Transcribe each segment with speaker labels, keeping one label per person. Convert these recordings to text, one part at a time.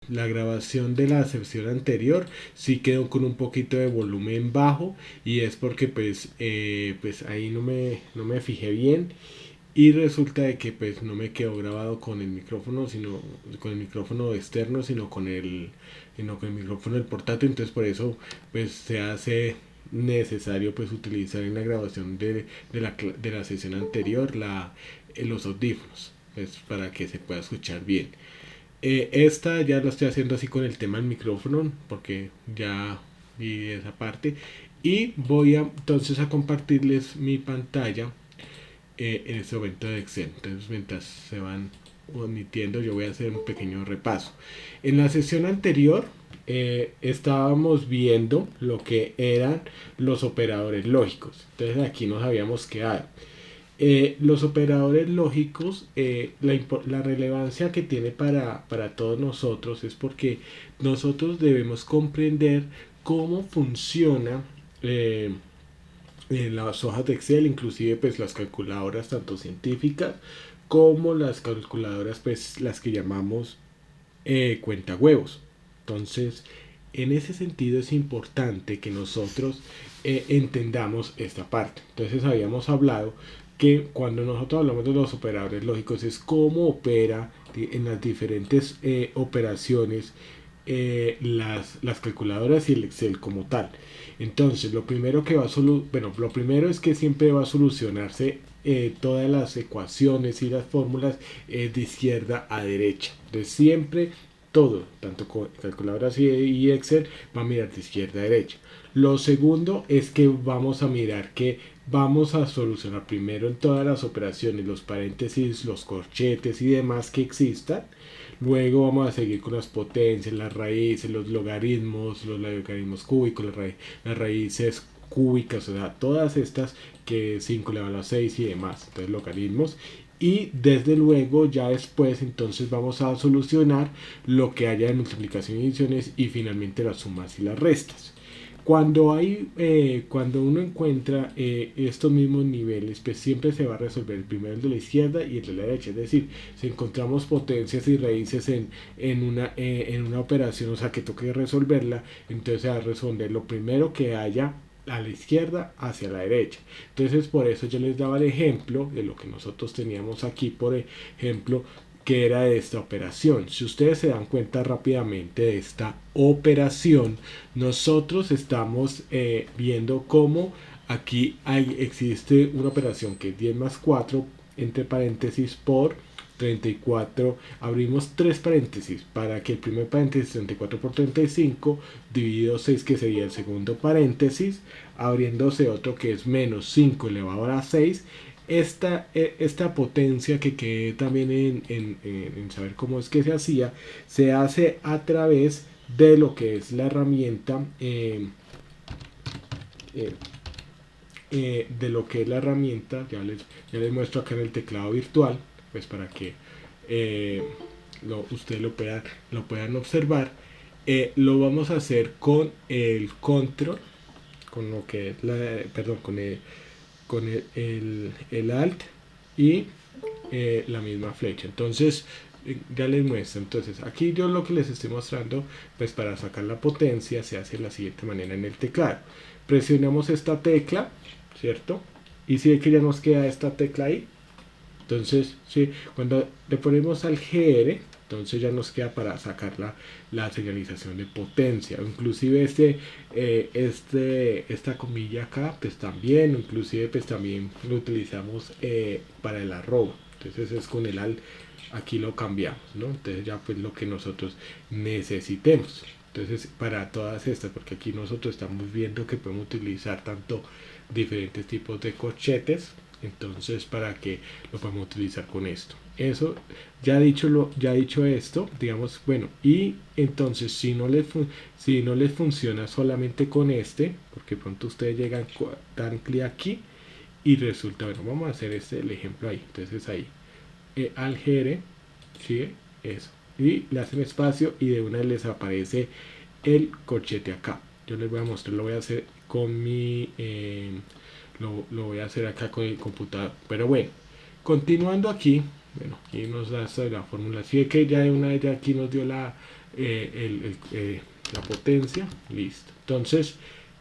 Speaker 1: la grabación de la sesión anterior sí quedó con un poquito de volumen bajo y es porque pues ahí no me fijé bien y resulta de que pues no me quedó grabado con el micrófono sino con el micrófono externo sino con el micrófono del portátil, entonces por eso pues se hace necesario pues utilizar en la grabación de la sesión anterior los audífonos pues para que se pueda escuchar bien. Esta ya lo estoy haciendo así con el tema del micrófono porque ya vi esa parte y voy entonces a compartirles mi pantalla en este momento de Excel. Entonces mientras se van omitiendo yo voy a hacer un pequeño repaso. En la sesión anterior estábamos viendo lo que eran los operadores lógicos. Entonces aquí nos habíamos quedado. Los operadores lógicos, la relevancia que tiene para todos nosotros es porque nosotros debemos comprender cómo funciona en las hojas de Excel, inclusive pues las calculadoras tanto científicas como las calculadoras pues las que llamamos cuenta huevos. Entonces, en ese sentido es importante que nosotros entendamos esta parte. Entonces habíamos hablado que cuando nosotros hablamos de los operadores lógicos es cómo opera en las diferentes operaciones las calculadoras y el Excel como tal. Entonces, lo primero que lo primero es que siempre va a solucionarse todas las ecuaciones y las fórmulas de izquierda a derecha. Entonces, siempre todo, tanto con calculadoras y Excel, va a mirar de izquierda a derecha. Lo segundo es que vamos a mirar que vamos a solucionar primero en todas las operaciones los paréntesis, los corchetes y demás que existan. Luego vamos a seguir con las potencias, las raíces, los logaritmos cúbicos, las raíces cúbicas, o sea, todas estas que 5 elevado a 6 y demás, entonces logaritmos. Y desde luego ya después entonces vamos a solucionar lo que haya de multiplicación y divisiones y finalmente las sumas y las restas. Cuando uno encuentra estos mismos niveles, pues siempre se va a resolver el primero el de la izquierda y el de la derecha. Es decir, si encontramos potencias y raíces en una operación, o sea, que toque resolverla, entonces se va a responder lo primero que haya a la izquierda hacia la derecha. Entonces por eso yo les daba el ejemplo de lo que nosotros teníamos aquí, por ejemplo, que era de esta operación. Si ustedes se dan cuenta rápidamente de esta operación, nosotros estamos viendo cómo aquí existe una operación que es 10 más 4 entre paréntesis por 34, abrimos tres paréntesis para que el primer paréntesis 34 por 35 dividido 6 que sería el segundo paréntesis, abriéndose otro que es menos 5 elevado a la 6. Esta potencia que quedé también en saber cómo es que se hace a través de lo que es la herramienta eh, de lo que es la herramienta, ya les muestro acá en el teclado virtual, pues para que eh, ustedes lo puedan observar. Lo vamos a hacer con el control, con lo que es perdón, con el alt y la misma flecha. Entonces, ya les muestro. Entonces, aquí yo lo que les estoy mostrando, pues para sacar la potencia se hace de la siguiente manera en el teclado. Presionamos esta tecla, ¿cierto? Y si ve que ya nos queda esta tecla ahí. Entonces, sí, cuando le ponemos al GR, entonces ya nos queda para sacar la señalización de potencia. Inclusive esta comilla acá, pues también, inclusive pues también lo utilizamos para el arroba. Entonces es con el al, aquí lo cambiamos, ¿no? Entonces ya pues lo que nosotros necesitemos. Entonces para todas estas, porque aquí nosotros estamos viendo que podemos utilizar tanto diferentes tipos de corchetes, entonces para que lo podemos utilizar con esto. Eso ya dicho esto, digamos, bueno, y entonces si no les funciona solamente con este, porque pronto ustedes llegan, dan clic aquí y resulta, bueno, vamos a hacer el ejemplo ahí. Entonces ahí algere, ¿sí? Eso, y le hacen espacio y de una les aparece el corchete acá. Yo les voy a mostrar, lo voy a hacer con lo voy a hacer acá con el computador. Pero bueno, continuando aquí, bueno, aquí nos da la fórmula. Así que ya de una vez aquí nos dio la potencia, listo. Entonces,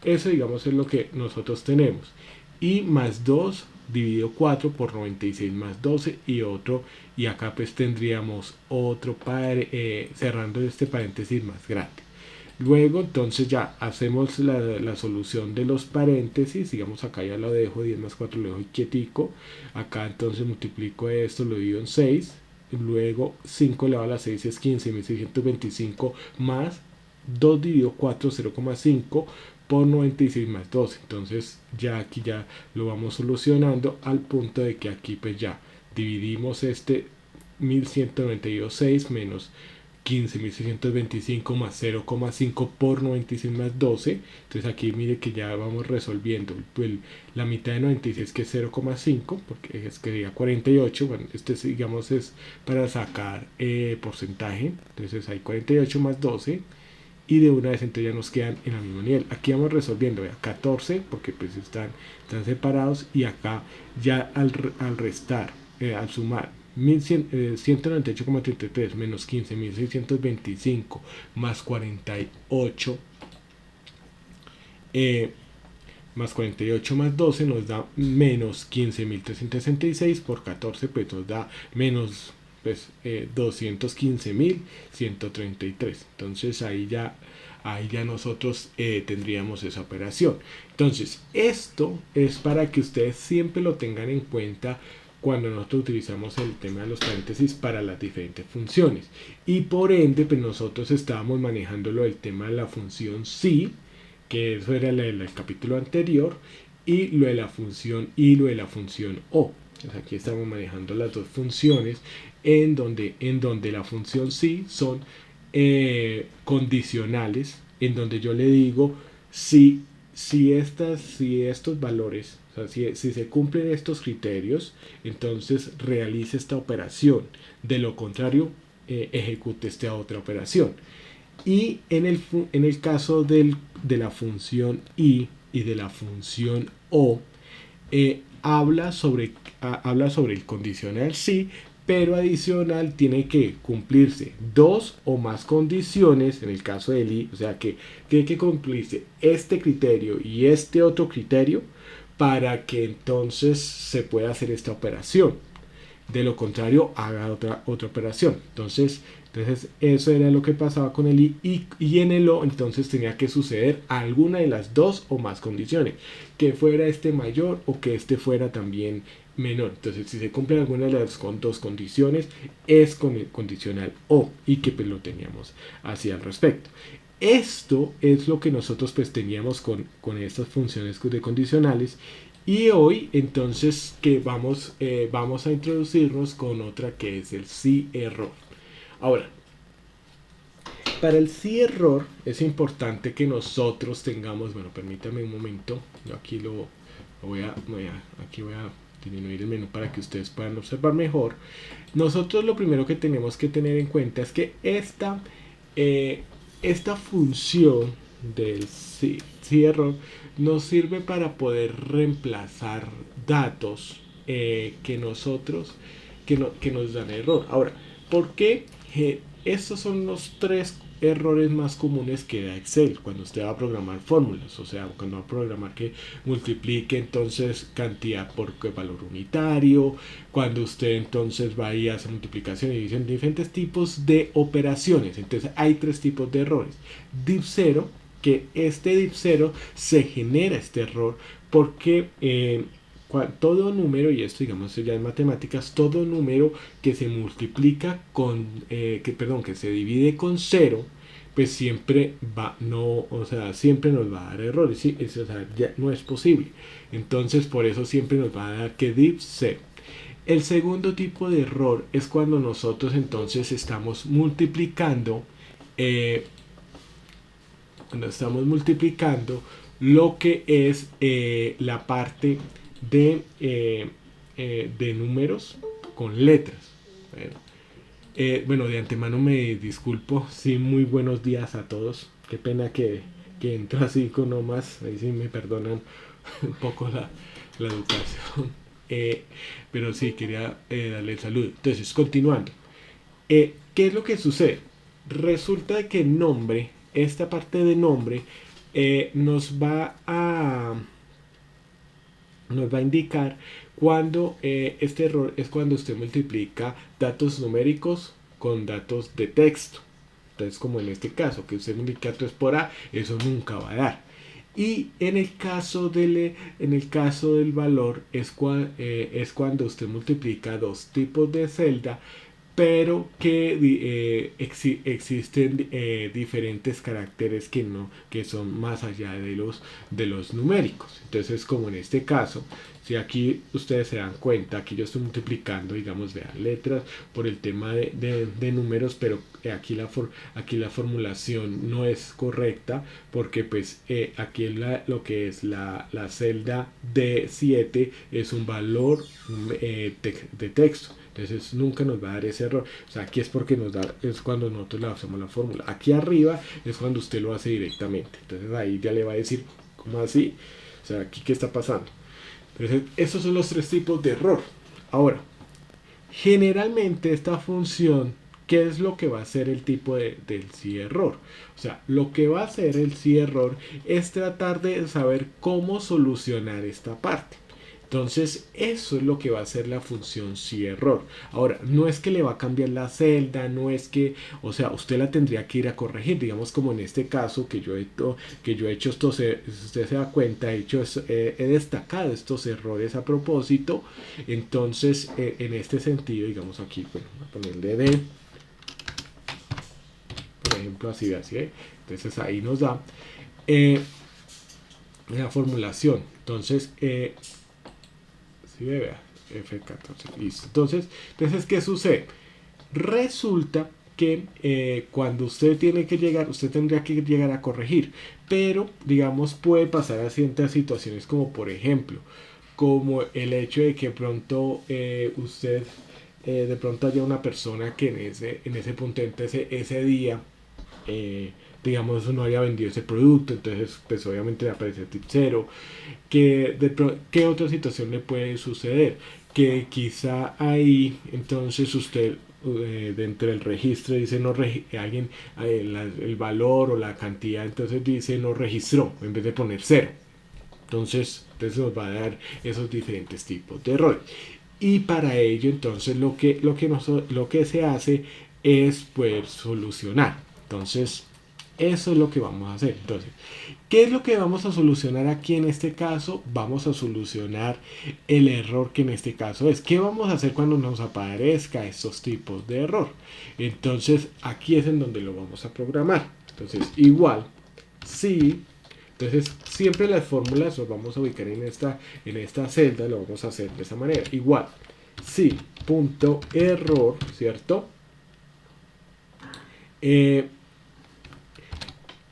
Speaker 1: eso digamos es lo que nosotros tenemos. Y más 2 dividido 4 por 96 más 12 y otro, y acá pues tendríamos otro cerrando este paréntesis más grande. Luego entonces ya hacemos la solución de los paréntesis, digamos acá ya lo dejo, 10 más 4 lo dejo quietico, acá entonces multiplico esto, lo divido en 6, luego 5 elevado a la 6 es 15.625 más 2 dividido 4, 0,5 por 96 más 12. Entonces ya aquí ya lo vamos solucionando al punto de que aquí pues ya dividimos este 1192.6 menos 15.625 más 0,5 por 96 más 12. Entonces aquí mire que ya vamos resolviendo la mitad de 96 que es 0,5 porque es que diga 48. Bueno, este digamos es para sacar porcentaje. Entonces hay 48 más 12 y de una vez entonces ya nos quedan en el mismo nivel. Aquí vamos resolviendo, vea, 14 porque pues están separados, y acá ya al restar, al sumar 198,33 menos 15.625 más 48 más 48 más 12 nos da menos 15.366 por 14 pues nos da menos pues 215.133. Entonces ahí ya nosotros tendríamos esa operación. Entonces esto es para que ustedes siempre lo tengan en cuenta cuando nosotros utilizamos el tema de los paréntesis para las diferentes funciones, y por ende pues nosotros estábamos manejándolo el tema de la función sí, que eso era el capítulo anterior, y lo de la función o. Entonces aquí estamos manejando las dos funciones en donde la función sí son condicionales, en donde yo le digo si estos valores, o sea, si se cumplen estos criterios, entonces realice esta operación. De lo contrario, ejecute esta otra operación. Y en el caso de la función y de la función o, habla sobre el condicional sí, pero adicional tiene que cumplirse dos o más condiciones en el caso del i, o sea que tiene que cumplirse este criterio y este otro criterio para que entonces se pueda hacer esta operación. De lo contrario, haga otra operación. Entonces eso era lo que pasaba con el i, y en el o entonces tenía que suceder alguna de las dos o más condiciones, que fuera este mayor o que este fuera también menor. Entonces si se cumplen alguna de las dos condiciones, es con el condicional o, y que pues lo teníamos así al respecto. Esto es lo que nosotros pues teníamos con estas funciones de condicionales. Y hoy entonces que vamos a introducirnos con otra que es el sí error. Ahora, para el sí error es importante que nosotros tengamos, bueno, permítame un momento, yo aquí aquí voy a disminuir el menú para que ustedes puedan observar mejor. Nosotros lo primero que tenemos que tener en cuenta es que esta función del sí error nos sirve para poder reemplazar datos que nos dan error. Ahora, ¿por qué? Estos son los tres errores más comunes que da Excel cuando usted va a programar fórmulas, o sea, cuando va a programar que multiplique entonces cantidad por valor unitario, cuando usted entonces va a ir a hacer multiplicación y división, diferentes tipos de operaciones. Entonces hay tres tipos de errores. Div 0, que este div 0 se genera este error porque todo número, y esto digamos ya en matemáticas, todo número que se multiplica que se divide con 0, pues siempre siempre nos va a dar errores, ¿sí? O sea, ya no es posible. Entonces por eso siempre nos va a dar que div 0. El segundo tipo de error es cuando nosotros entonces estamos multiplicando lo que es la parte de números con letras. Bueno, de antemano me disculpo. Sí, muy buenos días a todos. Qué pena que entro así con nomás. Ahí sí me perdonan un poco la educación. Pero sí, quería darle el saludo. Entonces, continuando. ¿Qué es lo que sucede? resulta que nombre, esta parte de nombre, nos va a indicar cuando este error es cuando usted multiplica datos numéricos con datos de texto. Entonces, como en este caso, que usted multiplica 3 por A, eso nunca va a dar. Y en el caso del valor es cuando usted multiplica dos tipos de celda, pero que existen diferentes caracteres que son más allá de los numéricos. Entonces, como en este caso, si aquí ustedes se dan cuenta, aquí yo estoy multiplicando, digamos, vean, letras por el tema de números, pero aquí la formulación no es correcta, porque pues aquí lo que es la celda D7 es un valor de texto. Entonces nunca nos va a dar ese error. O sea, aquí es porque es cuando nosotros le hacemos la fórmula. Aquí arriba es cuando usted lo hace directamente. Entonces ahí ya le va a decir, ¿cómo así? O sea, aquí qué está pasando. Entonces, esos son los tres tipos de error. Ahora, generalmente esta función, ¿qué es lo que va a hacer el tipo del sí error? O sea, lo que va a hacer el sí error es tratar de saber cómo solucionar esta parte. Entonces, eso es lo que va a hacer la función sí error. Ahora, no es que le va a cambiar la celda, no es que, o sea, usted la tendría que ir a corregir, digamos como en este caso que yo he hecho estos, si usted se da cuenta, he destacado estos errores a propósito. Entonces, en este sentido, digamos aquí, bueno, voy a ponerle D, por ejemplo, así, entonces ahí nos da la formulación. Entonces, si vea, F14, listo. Entonces, ¿qué sucede? Resulta que cuando usted tiene que llegar, usted tendría que llegar a corregir, pero digamos puede pasar a ciertas situaciones, como por ejemplo, como el hecho de que pronto usted de pronto haya una persona que en ese punto, ese día, digamos, no haya vendido ese producto, entonces pues obviamente le aparece tip 0. ¿Qué otra situación le puede suceder? Que quizá ahí entonces usted dentro del registro dice alguien el valor o la cantidad, entonces dice no registró en vez de poner 0. Entonces nos va a dar esos diferentes tipos de errores. Y para ello entonces lo que se hace es poder solucionar. Entonces eso es lo que vamos a hacer. Entonces, ¿qué es lo que vamos a solucionar aquí en este caso? Vamos a solucionar el error que en este caso es. ¿Qué vamos a hacer cuando nos aparezca estos tipos de error? Entonces, aquí es en donde lo vamos a programar. Entonces, igual, si, entonces siempre las fórmulas las vamos a ubicar en esta celda, lo vamos a hacer de esa manera. Igual, si punto error, ¿cierto?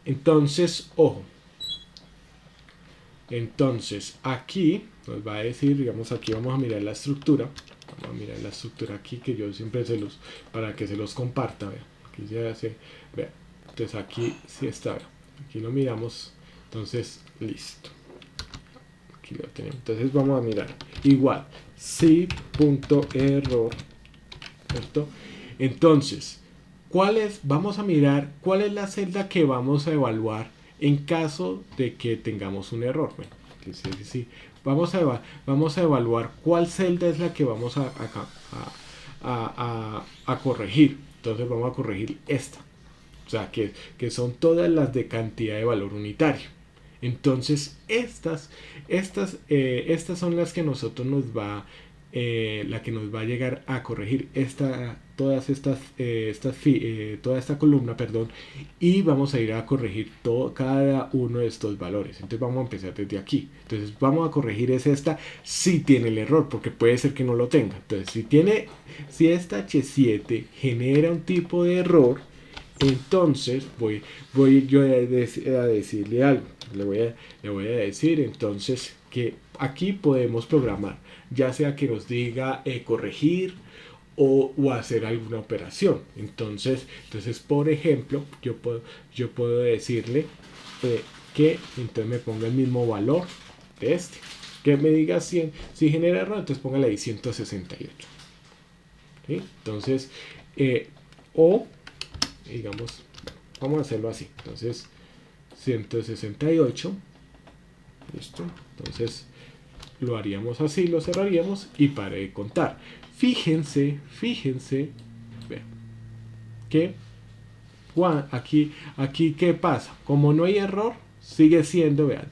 Speaker 1: Entonces, ojo. Entonces, aquí nos va a decir, digamos, aquí vamos a mirar la estructura. Vamos a mirar la estructura aquí, que yo siempre para que se los comparta, vean. Aquí ya se, vean. Entonces aquí sí está, vean. Aquí lo miramos. Entonces, listo. Aquí lo tenemos. Entonces vamos a mirar. Igual, si.error. ¿Cierto? Entonces, vamos a mirar cuál es la celda que vamos a evaluar en caso de que tengamos un error. Bueno, sí. Vamos a evaluar cuál celda es la que vamos a corregir. Entonces vamos a corregir esta. O sea, que son todas las de cantidad de valor unitario. Entonces, estas son las que nosotros la que nos va a llegar a corregir toda esta columna, perdón, y vamos a ir a corregir cada uno de estos valores. Entonces vamos a empezar desde aquí. Entonces vamos a corregir esta si tiene el error, porque puede ser que no lo tenga. Entonces si esta H7 genera un tipo de error, entonces voy yo a decirle algo. Le voy a decir entonces que aquí podemos programar, ya sea que nos diga corregir o hacer alguna operación. Entonces por ejemplo, yo puedo decirle que entonces me ponga el mismo valor de este. Que me diga 100, si genera error, entonces póngale ahí 168. ¿Sí? Entonces, digamos, vamos a hacerlo así. Entonces, 168. Listo. Entonces, lo haríamos así, lo cerraríamos y para de contar. Fíjense, vean, que aquí ¿qué pasa? Como no hay error, sigue siendo, vean,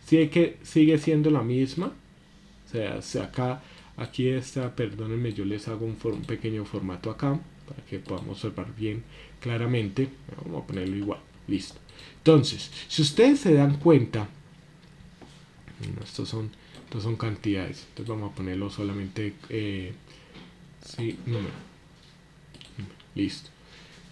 Speaker 1: sigue siendo la misma. O sea, aquí está, perdónenme, yo les hago un pequeño formato acá para que podamos observar bien claramente. Vamos a ponerlo igual, listo. Entonces, si ustedes se dan cuenta, estos son cantidades, entonces vamos a ponerlo solamente sí, número, listo,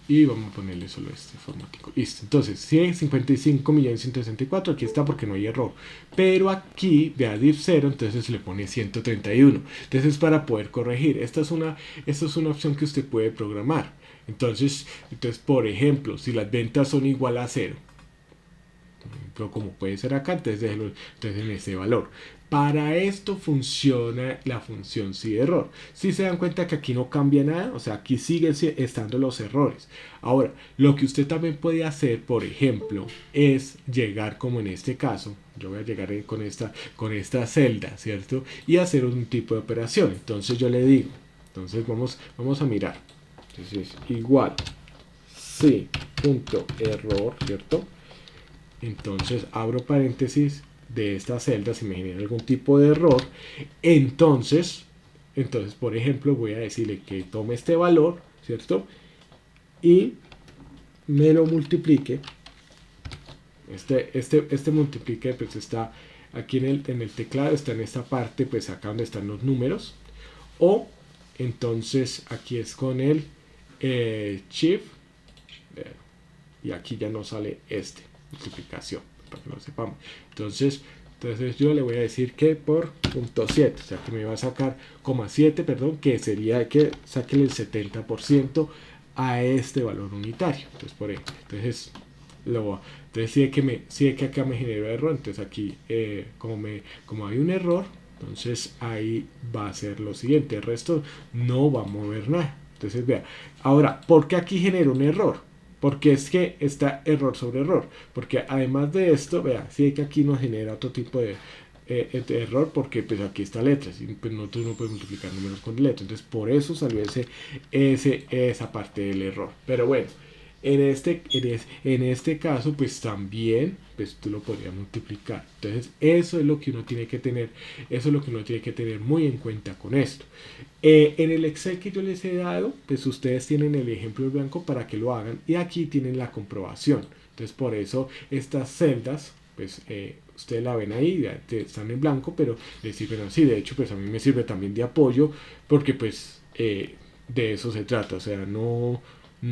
Speaker 1: y vamos a ponerle solo este formático, listo. Entonces 155.164, aquí está porque no hay error, pero aquí de div 0, entonces le pone 131. Entonces para poder corregir, esta es una opción que usted puede programar. Entonces por ejemplo, si las ventas son igual a 0, como puede ser acá, entonces en ese valor. Para esto funciona la función si de error. Si se dan cuenta que aquí no cambia nada, o sea, aquí siguen estando los errores. Ahora, lo que usted también puede hacer, por ejemplo, es llegar como en este caso. Yo voy a llegar con esta celda, ¿cierto? Y hacer un tipo de operación. Entonces yo le digo, entonces vamos a mirar. Entonces, igual, sí, punto, error, ¿cierto? Entonces abro paréntesis de esta celda si me genera algún tipo de error. Entonces por ejemplo voy a decirle que tome este valor, ¿cierto? Y me lo multiplique. Este multiplique pues está aquí en el teclado, está en esta parte, pues acá donde están los números. O entonces aquí es con el shift y aquí ya no sale multiplicación, para que lo sepamos. Entonces yo le voy a decir que por punto 7, o sea que me va a sacar 7, perdón, que sería que saque el 70% a este valor unitario. Entonces por ejemplo, entonces si es que acá me generó error, entonces aquí como hay un error, entonces ahí va a ser lo siguiente, el resto no va a mover nada. Entonces vea, ahora, ¿por qué aquí genera un error? Porque es que está error sobre error. Porque además de esto, vea, sí que aquí nos genera otro tipo de error, porque pues aquí está letras y pues nosotros no podemos multiplicar números con letras. Entonces por eso salió esa parte del error. Pero bueno, en este caso pues también pues tú lo podrías multiplicar. Entonces eso es lo que uno tiene que tener, muy en cuenta con esto. En el Excel que yo les he dado, pues ustedes tienen el ejemplo en blanco para que lo hagan y aquí tienen la comprobación. Entonces por eso estas celdas, pues ustedes la ven ahí, están en blanco, pero les sirven así. De hecho, pues a mí me sirve también de apoyo porque pues de eso se trata. O sea, no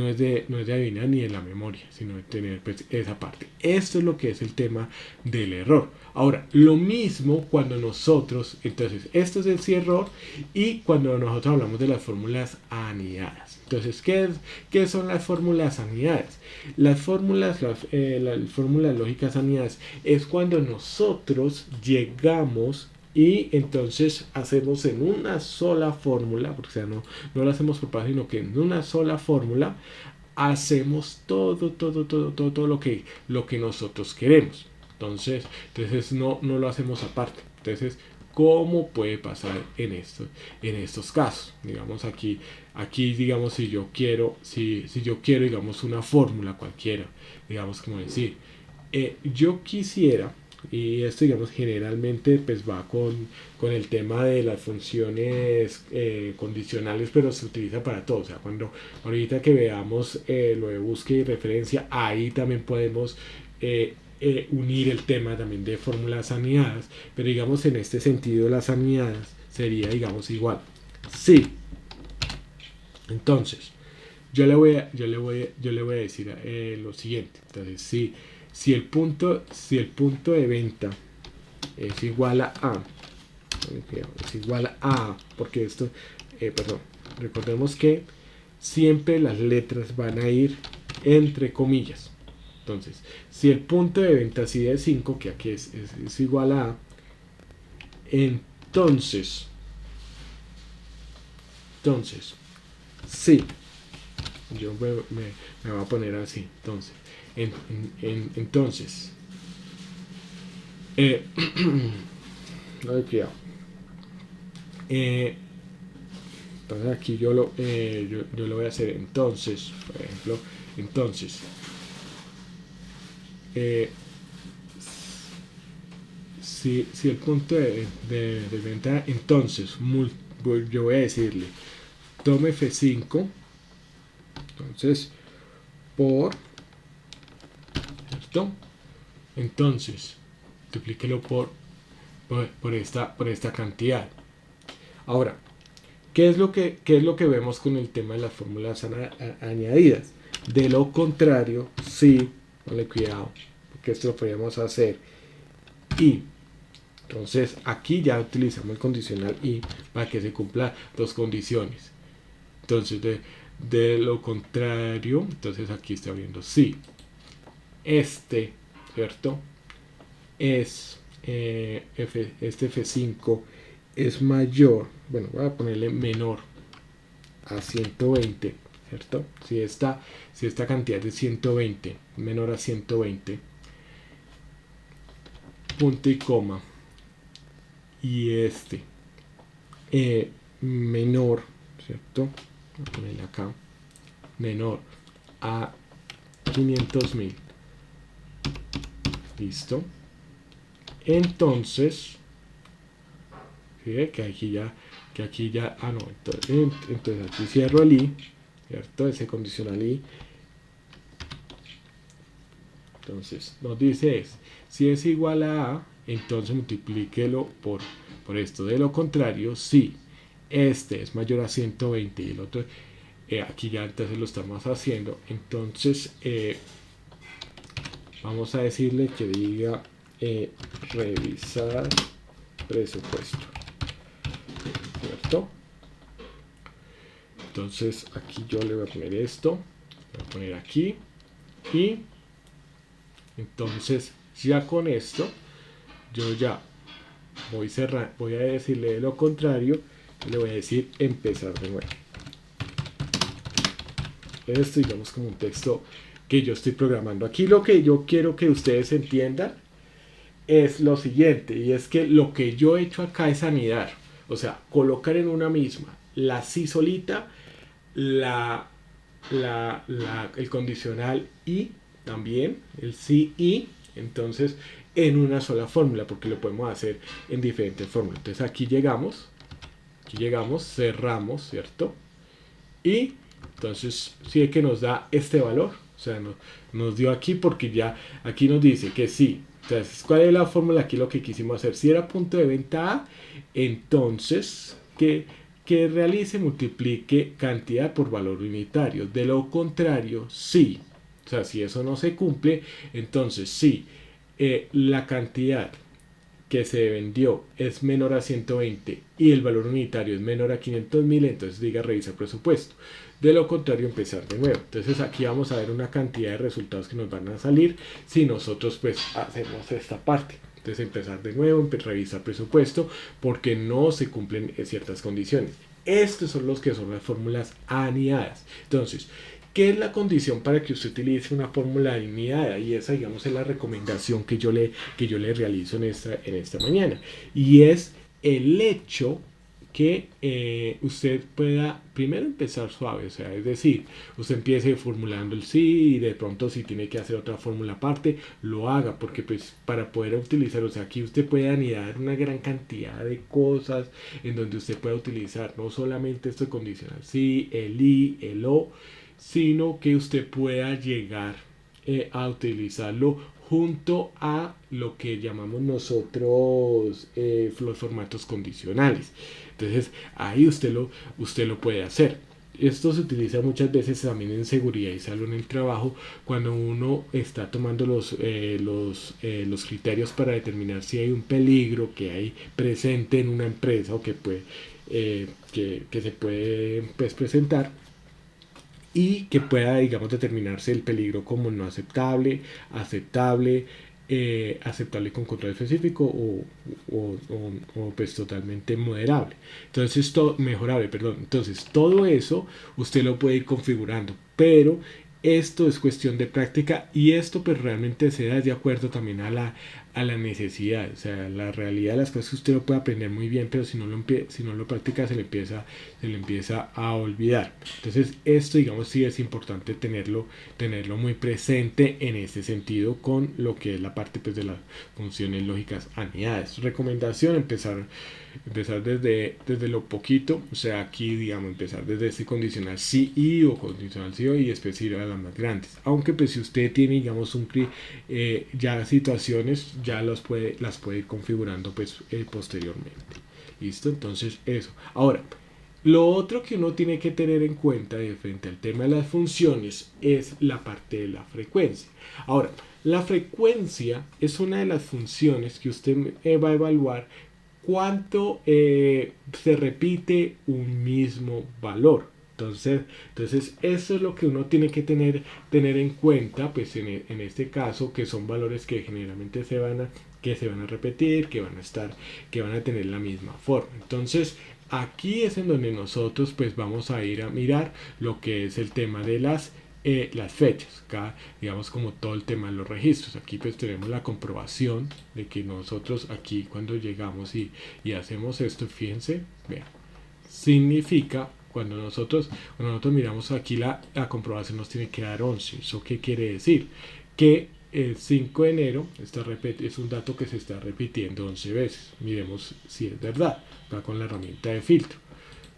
Speaker 1: es de adivinar ni de la memoria, sino de tener pues, esa parte. Esto es lo que es el tema del error. Ahora, lo mismo cuando nosotros, entonces, esto es el sí error y cuando nosotros hablamos de las fórmulas anidadas. Entonces, ¿qué son las fórmulas anidadas? Las fórmulas lógicas anidadas es cuando nosotros llegamos y entonces hacemos en una sola fórmula, porque o sea, no lo hacemos por pasos, sino que en una sola fórmula hacemos todo lo que nosotros queremos. Entonces no lo hacemos aparte. Entonces, ¿cómo puede pasar en estos casos? Digamos aquí digamos si yo quiero, digamos una fórmula cualquiera, digamos como decir, yo quisiera, y esto digamos generalmente pues va con el tema de las funciones condicionales, pero se utiliza para todo. O sea, cuando ahorita que veamos lo de búsqueda y referencia, ahí también podemos unir el tema también de fórmulas anidadas, pero digamos en este sentido las anidadas sería digamos igual sí. Entonces yo le voy a decir lo siguiente. Entonces si el punto de venta es igual a A, porque esto, perdón, recordemos que siempre las letras van a ir entre comillas. Entonces, si el punto de venta así de 5, que aquí es igual a A, entonces, sí, yo me voy a poner así. Entonces, entonces, no, cuidado. Entonces aquí yo lo voy a hacer. Entonces, por ejemplo, entonces, si el punto de venta, entonces, yo voy a decirle, tome F5, entonces, ¿cierto? Entonces, duplíquelo por esta cantidad. Ahora, qué es lo que vemos con el tema de las fórmulas añadidas? De lo contrario, sí, ponle cuidado, porque esto lo podríamos hacer. Y entonces aquí ya utilizamos el condicional y para que se cumplan dos condiciones. Entonces de lo contrario, entonces aquí está abriendo sí. ¿Cierto? Es este F5 es mayor, bueno, voy a ponerle menor a 120, ¿cierto? Si esta cantidad de 120 menor a 120, punto y coma, y menor, ¿cierto? Voy a ponerle acá, menor a 500.000. Listo. Entonces, ¿sí? que aquí ya, no, entonces aquí cierro el i, ¿cierto? Ese condicional i. Entonces, nos dice si es igual a entonces multiplíquelo por esto. De lo contrario, si este es mayor a 120 y el otro, aquí ya entonces lo estamos haciendo, entonces vamos a decirle que diga revisar presupuesto, ¿cierto? Entonces aquí yo le voy a poner esto, voy a poner aquí, y entonces ya con esto yo ya voy a decirle de lo contrario, le voy a decir empezar de nuevo. Esto digamos como un texto que yo estoy programando. Aquí lo que yo quiero que ustedes entiendan es lo siguiente, y es que lo que yo he hecho acá es anidar, o sea, colocar en una misma la sí solita, el condicional y también el sí y, entonces en una sola fórmula, porque lo podemos hacer en diferentes fórmulas. Entonces aquí llegamos, cerramos, ¿cierto? Y entonces sí es que nos da este valor, o sea, nos dio aquí porque ya aquí nos dice que sí. Entonces, ¿cuál es la fórmula? Aquí lo que quisimos hacer, si era punto de venta A, entonces que realice, multiplique cantidad por valor unitario. De lo contrario, sí. O sea, si eso no se cumple, entonces sí, la cantidad que se vendió es menor a 120 y el valor unitario es menor a 500.000, entonces diga revisar presupuesto. De lo contrario, empezar de nuevo. Entonces aquí vamos a ver una cantidad de resultados que nos van a salir si nosotros pues hacemos esta parte. Entonces empezar de nuevo, revisar presupuesto porque no se cumplen ciertas condiciones. Estos son los que son las fórmulas anidadas. Entonces, ¿qué es la condición para que usted utilice una fórmula alineada? Y esa, digamos, es la recomendación que yo le realizo en esta mañana. Y es el hecho que usted pueda primero empezar suave, o sea, es decir, usted empiece formulando el sí y de pronto si tiene que hacer otra fórmula aparte, lo haga, porque pues para poder utilizar, o sea, aquí usted puede anidar una gran cantidad de cosas en donde usted pueda utilizar no solamente esto condicional, sí, el i, el o, sino que usted pueda llegar a utilizarlo junto a lo que llamamos nosotros los formatos condicionales. Entonces ahí usted lo puede hacer. Esto se utiliza muchas veces también en seguridad y salud en el trabajo cuando uno está tomando los criterios para determinar si hay un peligro que hay presente en una empresa o que se puede pues, presentar, y que pueda, digamos, determinarse el peligro como no aceptable, aceptable, aceptable con control específico o pues totalmente moderable. Entonces, mejorable, perdón. Entonces, todo eso usted lo puede ir configurando, pero esto es cuestión de práctica y esto pues realmente se da de acuerdo también a la necesidad, o sea, la realidad de las cosas que usted lo puede aprender muy bien, pero si no lo practica se le empieza a olvidar. Entonces esto digamos sí es importante tenerlo muy presente en este sentido con lo que es la parte pues de las funciones lógicas anidadas. Recomendación, empezar desde lo poquito, o sea, aquí digamos empezar desde este condicional sí y o condicional sí y después ir a las más grandes. Aunque pues si usted tiene digamos ya situaciones, ya las puede ir configurando pues posteriormente. ¿Listo? Entonces eso. Ahora, lo otro que uno tiene que tener en cuenta de frente al tema de las funciones es la parte de la frecuencia. Ahora, la frecuencia es una de las funciones que usted va a evaluar cuánto se repite un mismo valor. Entonces, eso es lo que uno tiene que tener en cuenta, pues en este caso, que son valores que generalmente que se van a repetir, que van a tener la misma forma. Entonces, aquí es en donde nosotros pues vamos a ir a mirar lo que es el tema de las fechas, acá digamos como todo el tema de los registros. Aquí pues tenemos la comprobación de que nosotros aquí cuando llegamos y hacemos esto, fíjense, vean, significa cuando nosotros miramos aquí la comprobación nos tiene que dar 11. ¿Eso qué quiere decir? Que el 5 de enero es un dato que se está repitiendo 11 veces. Miremos si es verdad, va con la herramienta de filtro.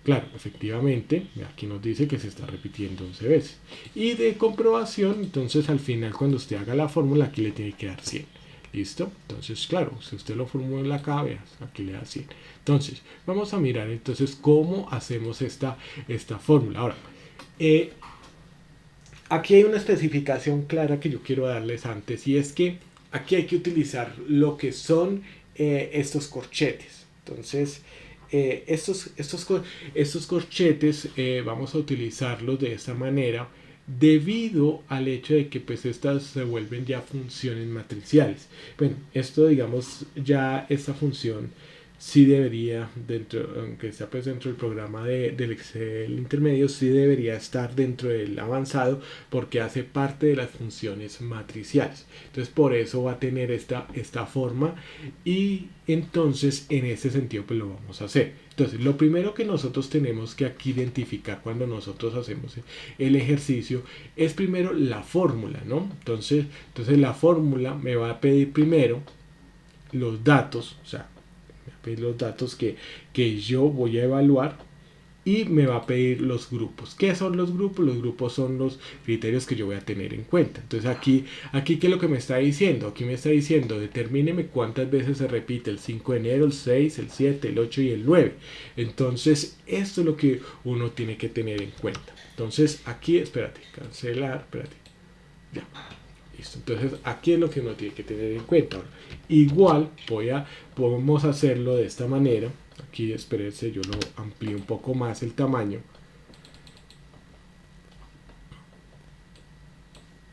Speaker 1: Claro, efectivamente, aquí nos dice que se está repitiendo 11 veces. Y de comprobación, entonces al final cuando usted haga la fórmula, aquí le tiene que dar 100. ¿Listo? Entonces, claro, si usted lo formula acá, veas, aquí le da 100. Entonces, vamos a mirar entonces cómo hacemos esta fórmula. Ahora, aquí hay una especificación clara que yo quiero darles antes y es que aquí hay que utilizar lo que son estos corchetes. Entonces, estos corchetes vamos a utilizarlos de esta manera debido al hecho de que pues estas se vuelven ya funciones matriciales. Bueno, esto digamos ya esta función sí debería, aunque está pues dentro del programa del Excel intermedio, sí debería estar dentro del avanzado porque hace parte de las funciones matriciales. Entonces por eso va a tener esta forma y entonces en ese sentido pues lo vamos a hacer. Entonces lo primero que nosotros tenemos que aquí identificar cuando nosotros hacemos el ejercicio es primero la fórmula, ¿no? Entonces la fórmula me va a pedir primero los datos, o sea, pedir los datos que yo voy a evaluar y me va a pedir los grupos. ¿Qué son los grupos? Los grupos son los criterios que yo voy a tener en cuenta. Entonces aquí ¿qué es lo que me está diciendo? Aquí me está diciendo, determíneme cuántas veces se repite el 5 de enero, el 6, el 7, el 8 y el 9. Entonces esto es lo que uno tiene que tener en cuenta. Entonces aquí, espérate, cancelar, espérate. Ya. Listo. Entonces aquí es lo que uno tiene que tener en cuenta. Ahora, igual podemos hacerlo de esta manera. Aquí espérense, yo lo amplío un poco más el tamaño.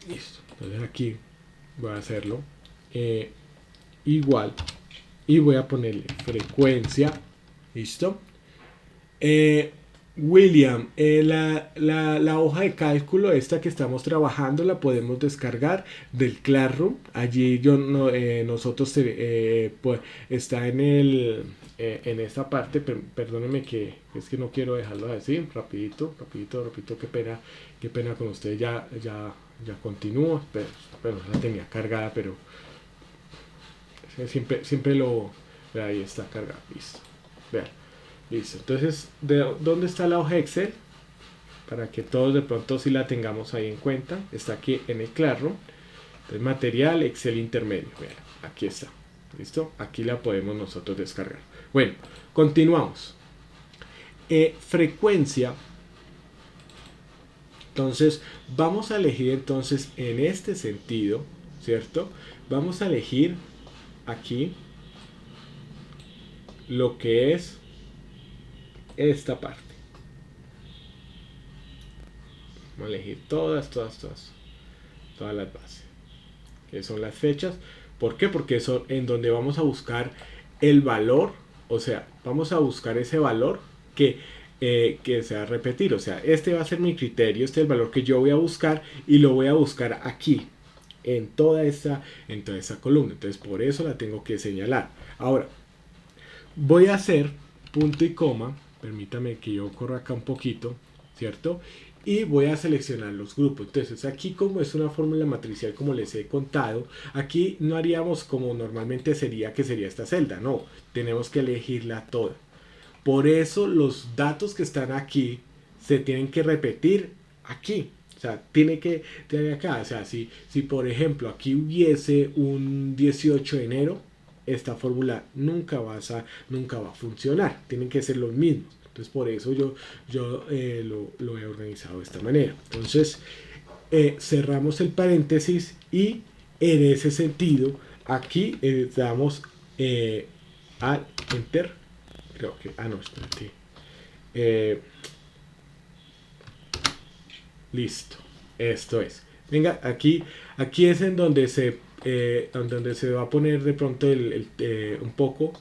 Speaker 1: Listo. Entonces aquí voy a hacerlo igual y voy a ponerle frecuencia. Listo. William, la hoja de cálculo esta que estamos trabajando la podemos descargar del Classroom. Allí nosotros pues, está en esta parte. Perdónenme que es que no quiero dejarlo así. Rapidito, qué pena con ustedes. Ya continúo. Pero la tenía cargada, pero siempre ahí está cargado. Listo. Vean. Listo, entonces, ¿dónde está la hoja Excel? Para que todos de pronto sí la tengamos ahí en cuenta. Está aquí en el Classroom. Entonces, material, Excel intermedio. Vean, aquí está. ¿Listo? Aquí la podemos nosotros descargar. Bueno, continuamos. Frecuencia. Entonces, vamos a elegir entonces en este sentido, ¿cierto? Vamos a elegir aquí lo que es esta parte. Vamos a elegir todas las bases, que son las fechas. ¿Por qué? Porque son en donde vamos a buscar el valor, o sea, vamos a buscar ese valor que se va a repetir. O sea, este va a ser mi criterio, este es el valor que yo voy a buscar y lo voy a buscar aquí, en toda esa columna. Entonces, por eso la tengo que señalar. Ahora, voy a hacer punto y coma. Permítame que yo corra acá un poquito, ¿cierto? Y voy a seleccionar los grupos. Entonces aquí, como es una fórmula matricial, como les he contado, aquí no haríamos como normalmente sería, que sería esta celda. No, tenemos que elegirla toda. Por eso los datos que están aquí se tienen que repetir aquí. O sea, tiene que tener acá. O sea, si por ejemplo aquí hubiese un 18 de enero, esta fórmula nunca va a funcionar. Tienen que ser los mismos. Entonces, por eso lo he organizado de esta manera. Entonces, cerramos el paréntesis y en ese sentido, aquí damos al enter. Creo que, no, espérate. Listo. Esto es. Venga, aquí es en donde se va a poner de pronto un poco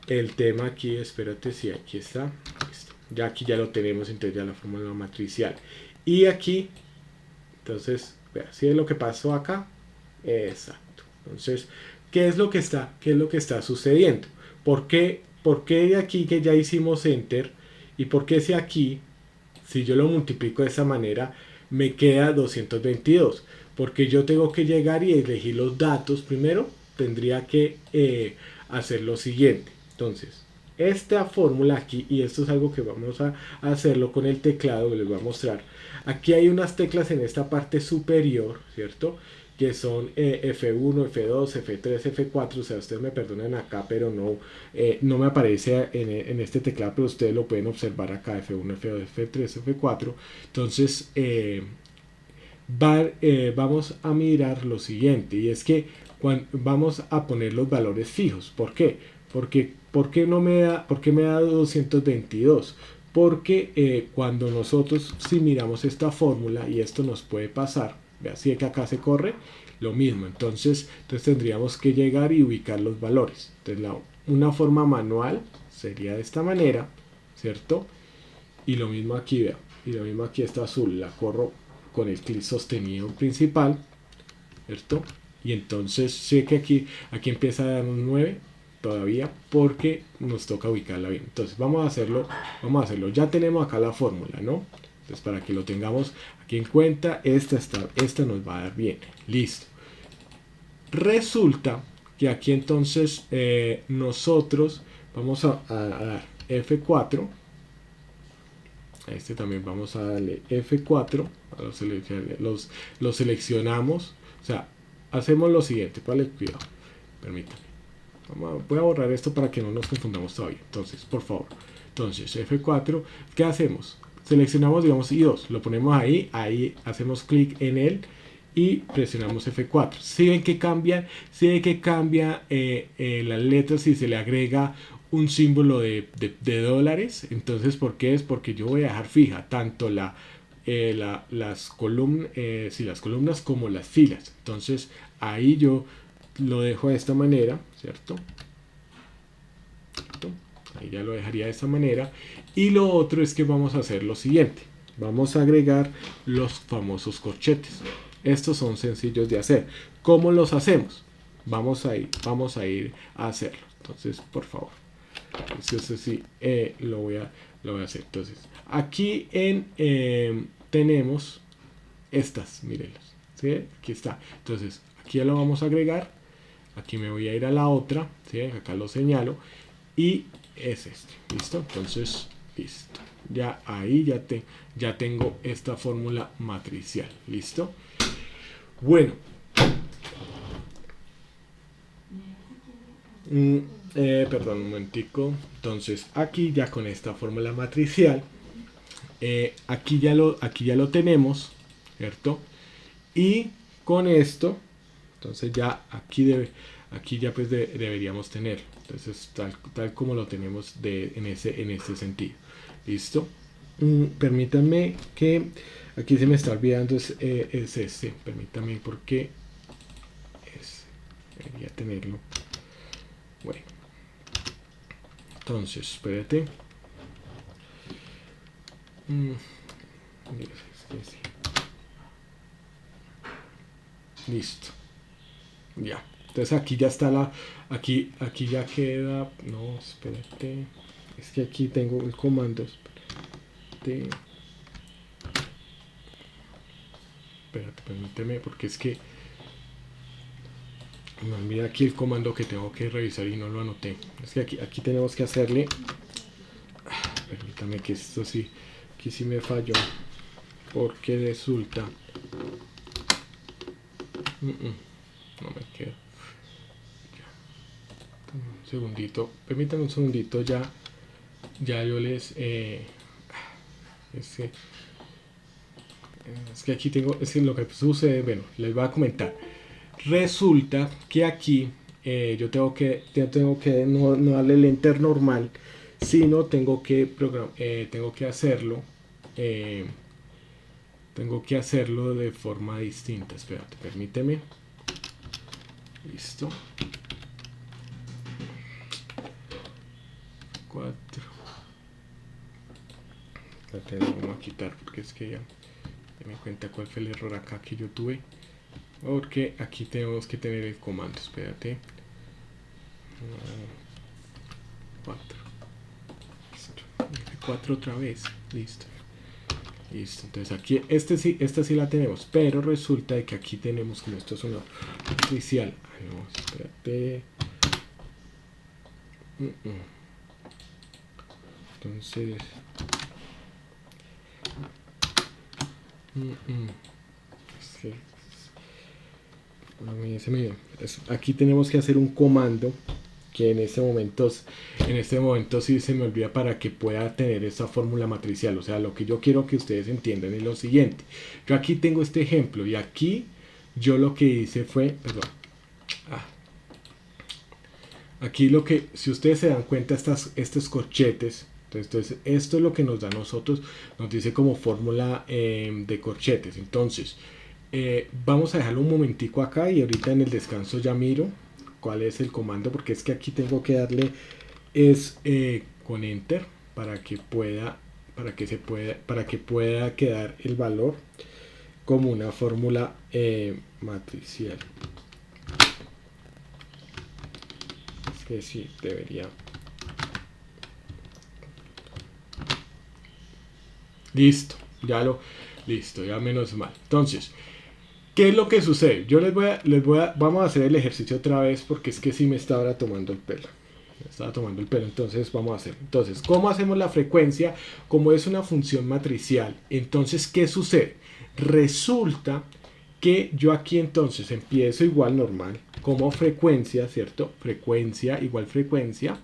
Speaker 1: el tema aquí. Espérate, si aquí está. Listo. Ya aquí ya lo tenemos, entonces ya la fórmula matricial. Y aquí, entonces, vea, si es lo que pasó acá. Exacto. Entonces, ¿qué es lo que está sucediendo? ¿Por qué de aquí que ya hicimos enter? ¿Y por qué si aquí, si yo lo multiplico de esa manera, me queda 222? Porque yo tengo que llegar y elegir los datos. Primero tendría que hacer lo siguiente. Entonces, esta fórmula aquí, y esto es algo que vamos a hacerlo con el teclado, que les voy a mostrar. Aquí hay unas teclas en esta parte superior, ¿cierto? Que son F1, F2, F3, F4. O sea, ustedes me perdonan acá, pero no me aparece en este teclado, pero ustedes lo pueden observar acá, F1, F2, F3, F4. Entonces, vamos a mirar lo siguiente, y es que vamos a poner los valores fijos. ¿Por qué? ¿Por qué me da 222? Porque cuando nosotros, si miramos esta fórmula, y esto nos puede pasar, vea, si es que acá se corre, lo mismo. Entonces tendríamos que llegar y ubicar los valores. Entonces una forma manual sería de esta manera, ¿cierto? Y lo mismo aquí, vea. Y lo mismo aquí está azul, la corro con el clic sostenido principal, ¿cierto? Y entonces sé que aquí empieza a dar un 9 todavía, porque nos toca ubicarla bien. Entonces vamos a hacerlo. Ya tenemos acá la fórmula, ¿no? Entonces, para que lo tengamos aquí en cuenta, esta nos va a dar bien. Listo. Resulta que aquí entonces nosotros vamos a dar F4. A este también vamos a darle F4. Los seleccionamos. O sea, hacemos lo siguiente. Vale, cuidado. Permítanme. Voy a borrar esto para que no nos confundamos todavía. Entonces, por favor. Entonces, F4. ¿Qué hacemos? Seleccionamos, digamos, I2. Lo ponemos ahí. Ahí hacemos clic en él y presionamos F4. Si ven que cambia, las letras, si se le agrega un símbolo de dólares. Entonces, ¿por qué? Es porque yo voy a dejar fija tanto las columnas como las filas. Entonces, ahí yo lo dejo de esta manera, ¿cierto? Ahí ya lo dejaría de esta manera. Y lo otro es que vamos a hacer lo siguiente. Vamos a agregar los famosos corchetes. Estos son sencillos de hacer. ¿Cómo los hacemos? Vamos a ir a hacerlo. Entonces, por favor. Entonces, sí, lo voy a hacer. Entonces, aquí tenemos estas, mírenlas. ¿Sí? Aquí está. Entonces, aquí ya lo vamos a agregar. Aquí me voy a ir a la otra. ¿Sí? Acá lo señalo. Y es este. ¿Listo? Entonces, listo. Ya ahí ya tengo esta fórmula matricial. ¿Listo? Bueno. Perdón, un momentico. Entonces, aquí ya con esta fórmula matricial, aquí ya lo tenemos, ¿cierto? Y con esto, entonces ya aquí ya pues deberíamos tener. Entonces, tal como lo tenemos en ese sentido. ¿Listo? Permítanme que aquí se me está olvidando, es este. Permítanme porque debería tenerlo. Bueno, entonces, espérate. Listo. Ya. Entonces aquí ya está aquí ya queda. No, espérate. Es que aquí tengo el comando. Espérate, permíteme, porque es que me olvida aquí el comando que tengo que revisar y no lo anoté. Es que aquí tenemos que hacerle. Permítame que esto sí. Aquí sí me falló. Porque resulta. No me queda. Un segundito. Permítame un segundito. Ya yo les. Es que aquí tengo. Es que lo que sucede. Bueno, les voy a comentar. Resulta que aquí yo tengo que no darle el enter normal, sino tengo que hacerlo. Tengo que hacerlo de forma distinta. Espérate, permíteme. Listo. 4. Espérate, lo vamos a quitar porque es que ya me cuenta cuál fue el error acá que yo tuve. Porque aquí tenemos que tener el comando. Espérate. 4. 4 otra vez. Listo. Entonces aquí esta sí la tenemos, pero resulta de que aquí tenemos, como esto es una oficial. No, espérate. Entonces aquí tenemos que hacer un comando que en este momento sí se me olvida para que pueda tener esa fórmula matricial. O sea, lo que yo quiero que ustedes entiendan es lo siguiente. Yo aquí tengo este ejemplo y aquí yo lo que hice fue, aquí lo que, si ustedes se dan cuenta, estos corchetes, entonces esto es lo que nos da a nosotros, nos dice como fórmula de corchetes. Entonces vamos a dejarlo un momentico acá y ahorita en el descanso ya miro cuál es el comando, porque es que aquí tengo que darle con enter para que pueda quedar el valor como una fórmula matricial. Es que sí, debería. Listo, ya menos mal. Entonces, ¿qué es lo que sucede? Yo vamos a hacer el ejercicio otra vez porque es que sí me está ahora tomando el pelo. Entonces vamos a hacer. Entonces, ¿cómo hacemos la frecuencia? Como es una función matricial, entonces, ¿qué sucede? Resulta que yo aquí entonces empiezo igual normal, como frecuencia, ¿cierto? Frecuencia igual frecuencia.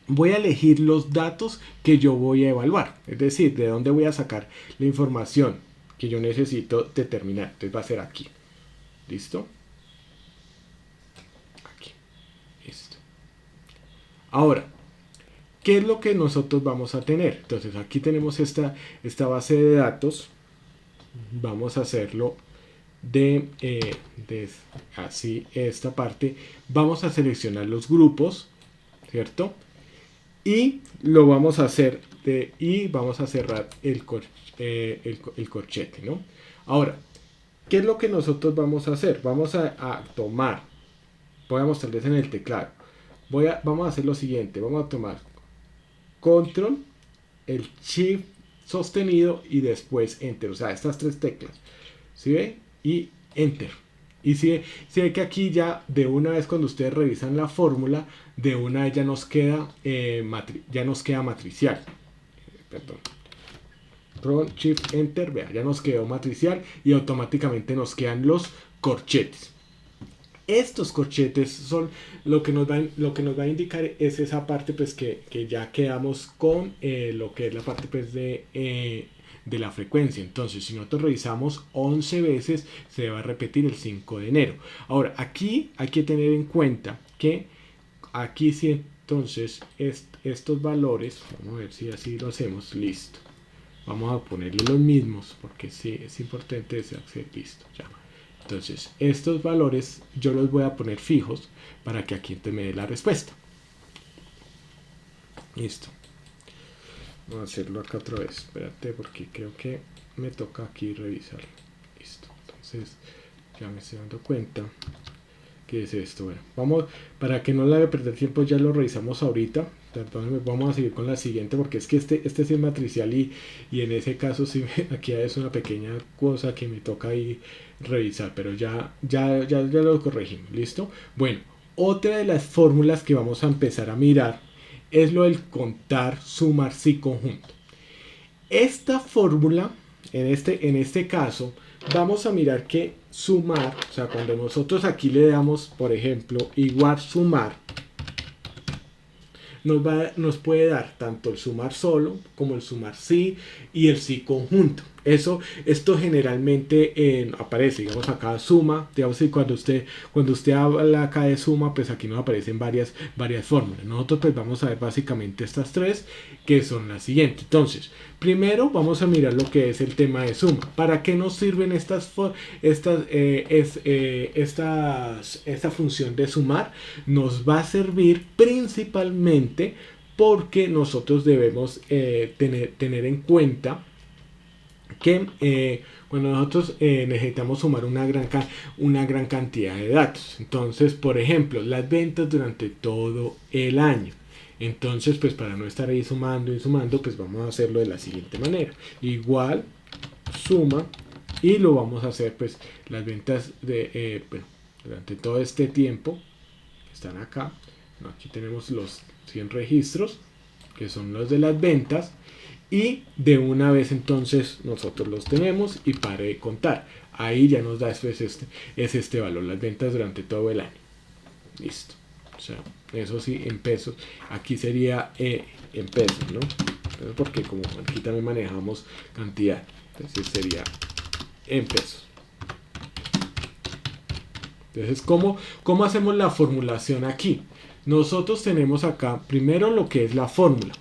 Speaker 1: Voy a elegir los datos que yo voy a evaluar, es decir, de dónde voy a sacar la información que yo necesito determinar. Entonces va a ser aquí. ¿Listo? Aquí. Listo. Ahora, ¿qué es lo que nosotros vamos a tener? Entonces aquí tenemos esta base de datos. Vamos a hacerlo de así esta parte. Vamos a seleccionar los grupos, ¿cierto? Y lo vamos a hacer y vamos a cerrar el corchete, ¿no? Ahora, ¿qué es lo que nosotros vamos a hacer? Vamos a tomar, voy a mostrarles en el teclado. Vamos a hacer lo siguiente, vamos a tomar control, el shift sostenido y después enter, o sea, estas tres teclas, ¿sí ve? Y enter. Y si ve que aquí ya de una vez cuando ustedes revisan la fórmula, de una vez ya nos queda matricial. Perdón. Control Shift Enter, vea, ya nos quedó matricial y automáticamente nos quedan los corchetes. Estos corchetes son lo que nos va a indicar es esa parte pues que ya quedamos con lo que es la parte pues de la frecuencia. Entonces si nosotros revisamos 11 veces se va a repetir el 5 de enero. Ahora aquí hay que tener en cuenta que aquí sí entonces estos valores, vamos a ver si así lo hacemos, listo. Vamos a ponerle los mismos porque sí es importante hacer listo ya. Entonces, estos valores yo los voy a poner fijos para que aquí te me dé la respuesta. Listo. Vamos a hacerlo acá otra vez. Espérate, porque creo que me toca aquí revisarlo. Listo. Entonces, ya me estoy dando cuenta que es esto. Bueno, vamos, para que no le haga perder tiempo, ya lo revisamos ahorita. Entonces, vamos a seguir con la siguiente, porque es que este sí es matricial y en ese caso sí, aquí es una pequeña cosa que me toca ahí revisar, pero ya lo corregimos. ¿Listo? Bueno, otra de las fórmulas que vamos a empezar a mirar es lo del contar, sumar, sí, conjunto. Esta fórmula, en este caso, vamos a mirar que sumar, o sea, cuando nosotros aquí le damos, por ejemplo, igual sumar, nos puede dar tanto el sumar solo como el sumar sí y el sí conjunto. Esto generalmente aparece, digamos acá suma, digamos cuando usted habla acá de suma, pues aquí nos aparecen varias fórmulas. Nosotros pues vamos a ver básicamente estas tres, que son las siguientes. Entonces, primero vamos a mirar lo que es el tema de suma. ¿Para qué nos sirven esta función de sumar? Nos va a servir principalmente porque nosotros debemos tener en cuenta que cuando nosotros necesitamos sumar una gran cantidad de datos. Entonces, por ejemplo, las ventas durante todo el año. Entonces, pues para no estar ahí sumando y sumando, pues vamos a hacerlo de la siguiente manera. Igual suma y lo vamos a hacer pues las ventas durante todo este tiempo están acá. Aquí tenemos los 100 registros que son los de las ventas y de una vez entonces nosotros los tenemos y pare de contar. Ahí ya nos da después este valor, las ventas durante todo el año. Listo. O sea, eso sí, en pesos. Aquí sería en pesos, ¿no? Porque como aquí también manejamos cantidad, entonces sería en pesos. Entonces, ¿cómo hacemos la formulación aquí? Nosotros tenemos acá primero lo que es la fórmula,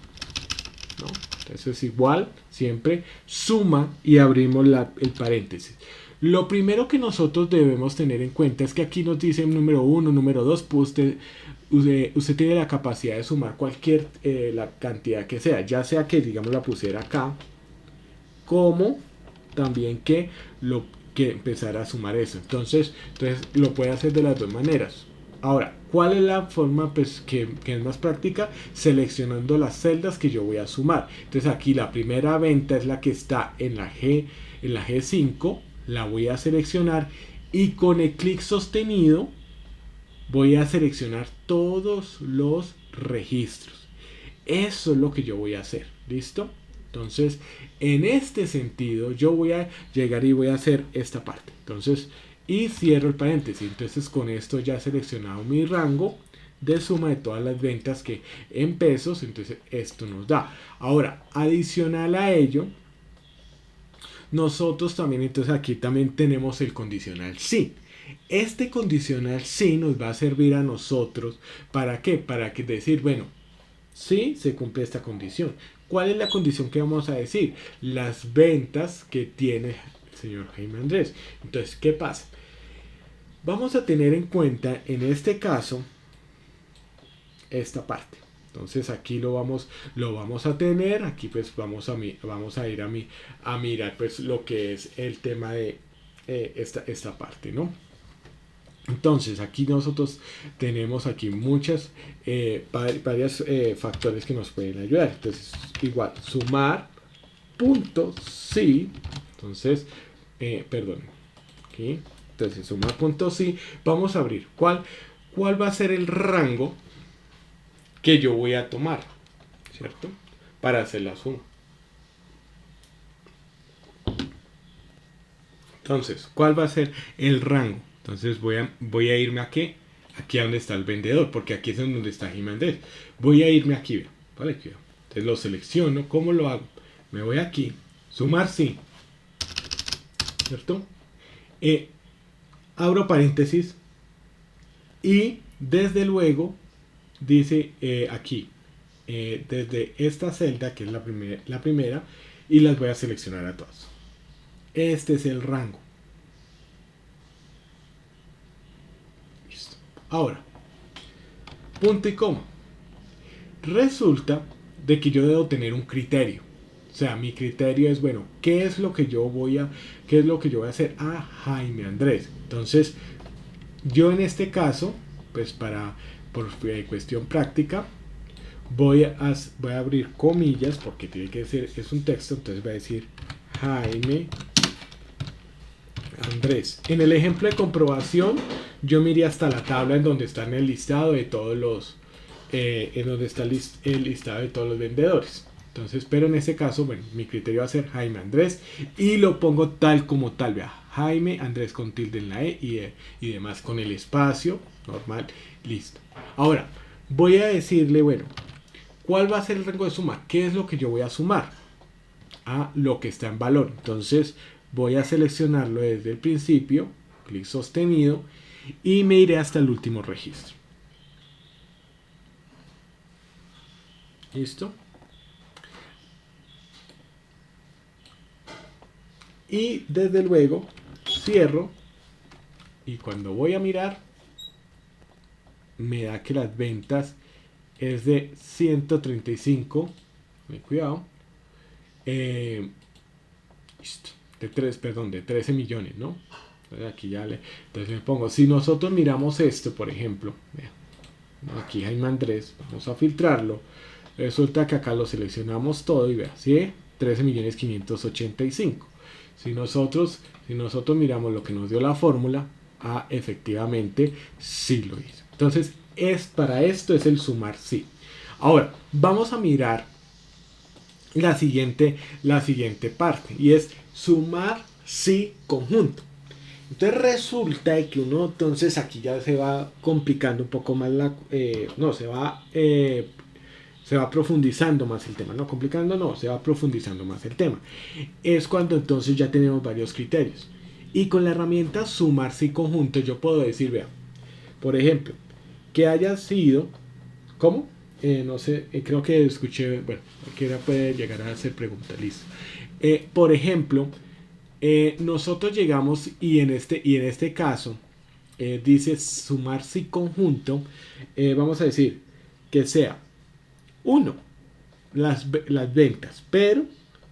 Speaker 1: ¿no? Entonces es igual, siempre suma y abrimos el paréntesis. Lo primero que nosotros debemos tener en cuenta es que aquí nos dice número 1, número 2, pues usted tiene la capacidad de sumar cualquier la cantidad que sea, ya sea que digamos la pusiera acá, como también que empezara a sumar eso. Entonces lo puede hacer de las dos maneras. Ahora, ¿cuál es la forma pues, que es más práctica? Seleccionando las celdas que yo voy a sumar. Entonces aquí la primera venta es la que está en la G5, la voy a seleccionar y con el clic sostenido voy a seleccionar todos los registros. Eso es lo que yo voy a hacer. ¿Listo? Entonces, en este sentido, yo voy a llegar y voy a hacer esta parte. Entonces, y cierro el paréntesis. Entonces, con esto ya he seleccionado mi rango de suma de todas las ventas que en pesos. Entonces, esto nos da. Ahora, adicional a ello, nosotros también, entonces aquí también tenemos el condicional sí. Este condicional sí nos va a servir a nosotros. ¿Para qué? Para que decir, bueno, sí se cumple esta condición. ¿Cuál es la condición que vamos a decir? Las ventas que tiene el señor Jaime Andrés. Entonces, ¿qué pasa? Vamos a tener en cuenta en este caso esta parte. Entonces aquí lo vamos a tener. Aquí pues vamos a ir a mirar pues lo que es el tema de esta parte, ¿no? Entonces aquí nosotros tenemos aquí varios factores que nos pueden ayudar. Entonces igual sumar punto sí. Entonces perdón aquí. Entonces sumar punto sí. Vamos a abrir cuál va a ser el rango que yo voy a tomar, ¿cierto? Para hacer la suma. Entonces, ¿cuál va a ser el rango? Entonces voy a irme aquí a donde está el vendedor, porque aquí es donde está Jiménez. Voy a irme aquí, ¿vale? Entonces lo selecciono. ¿Cómo lo hago? Me voy aquí, sumar sí, ¿cierto? Abro paréntesis y desde luego dice aquí, desde esta celda que es la primera y las voy a seleccionar a todas. Este es el rango. Ahora, punto y coma. Resulta de que yo debo tener un criterio. O sea, mi criterio es, bueno, ¿qué es lo que yo voy a hacer a Jaime Andrés? Entonces, yo en este caso, pues por cuestión práctica, voy a abrir comillas porque tiene que ser, es un texto, entonces voy a decir Jaime Andrés. En el ejemplo de comprobación, yo me iría hasta la tabla en donde está en el listado de todos los, en donde está el listado de todos los vendedores. Entonces, pero en este caso, bueno, mi criterio va a ser Jaime Andrés y lo pongo tal como tal, vea, Jaime Andrés con tilde en la y demás con el espacio normal, listo. Ahora, voy a decirle, bueno, ¿cuál va a ser el rango de suma? ¿Qué es lo que yo voy a sumar? A lo que está en valor. Entonces, voy a seleccionarlo desde el principio, clic sostenido, y me iré hasta el último registro. ¿Listo? Y desde luego cierro y cuando voy a mirar me da que las ventas es de 135, cuidado, listo, de 13 millones, ¿no? Entonces aquí ya entonces le pongo, si nosotros miramos esto, por ejemplo, aquí Jaime Andrés, vamos a filtrarlo, resulta que acá lo seleccionamos todo y vea, ¿sí? 13.585. Si nosotros miramos lo que nos dio la fórmula, efectivamente sí lo hizo. Entonces, para esto es el sumar sí. Ahora, vamos a mirar la siguiente parte y es sumar sí conjunto. Entonces resulta que uno, entonces aquí ya se va complicando un poco más se va profundizando más el tema, no complicando, no, se va profundizando más el tema. Es cuando entonces ya tenemos varios criterios. Y con la herramienta sumar sí conjunto yo puedo decir, vea, por ejemplo, que haya sido, ¿cómo? No sé, creo que escuché, bueno, cualquiera puede llegar a hacer preguntas, listo. Por ejemplo, nosotros llegamos y en este caso dice sumar sí conjunto, vamos a decir que sea 1, las ventas, pero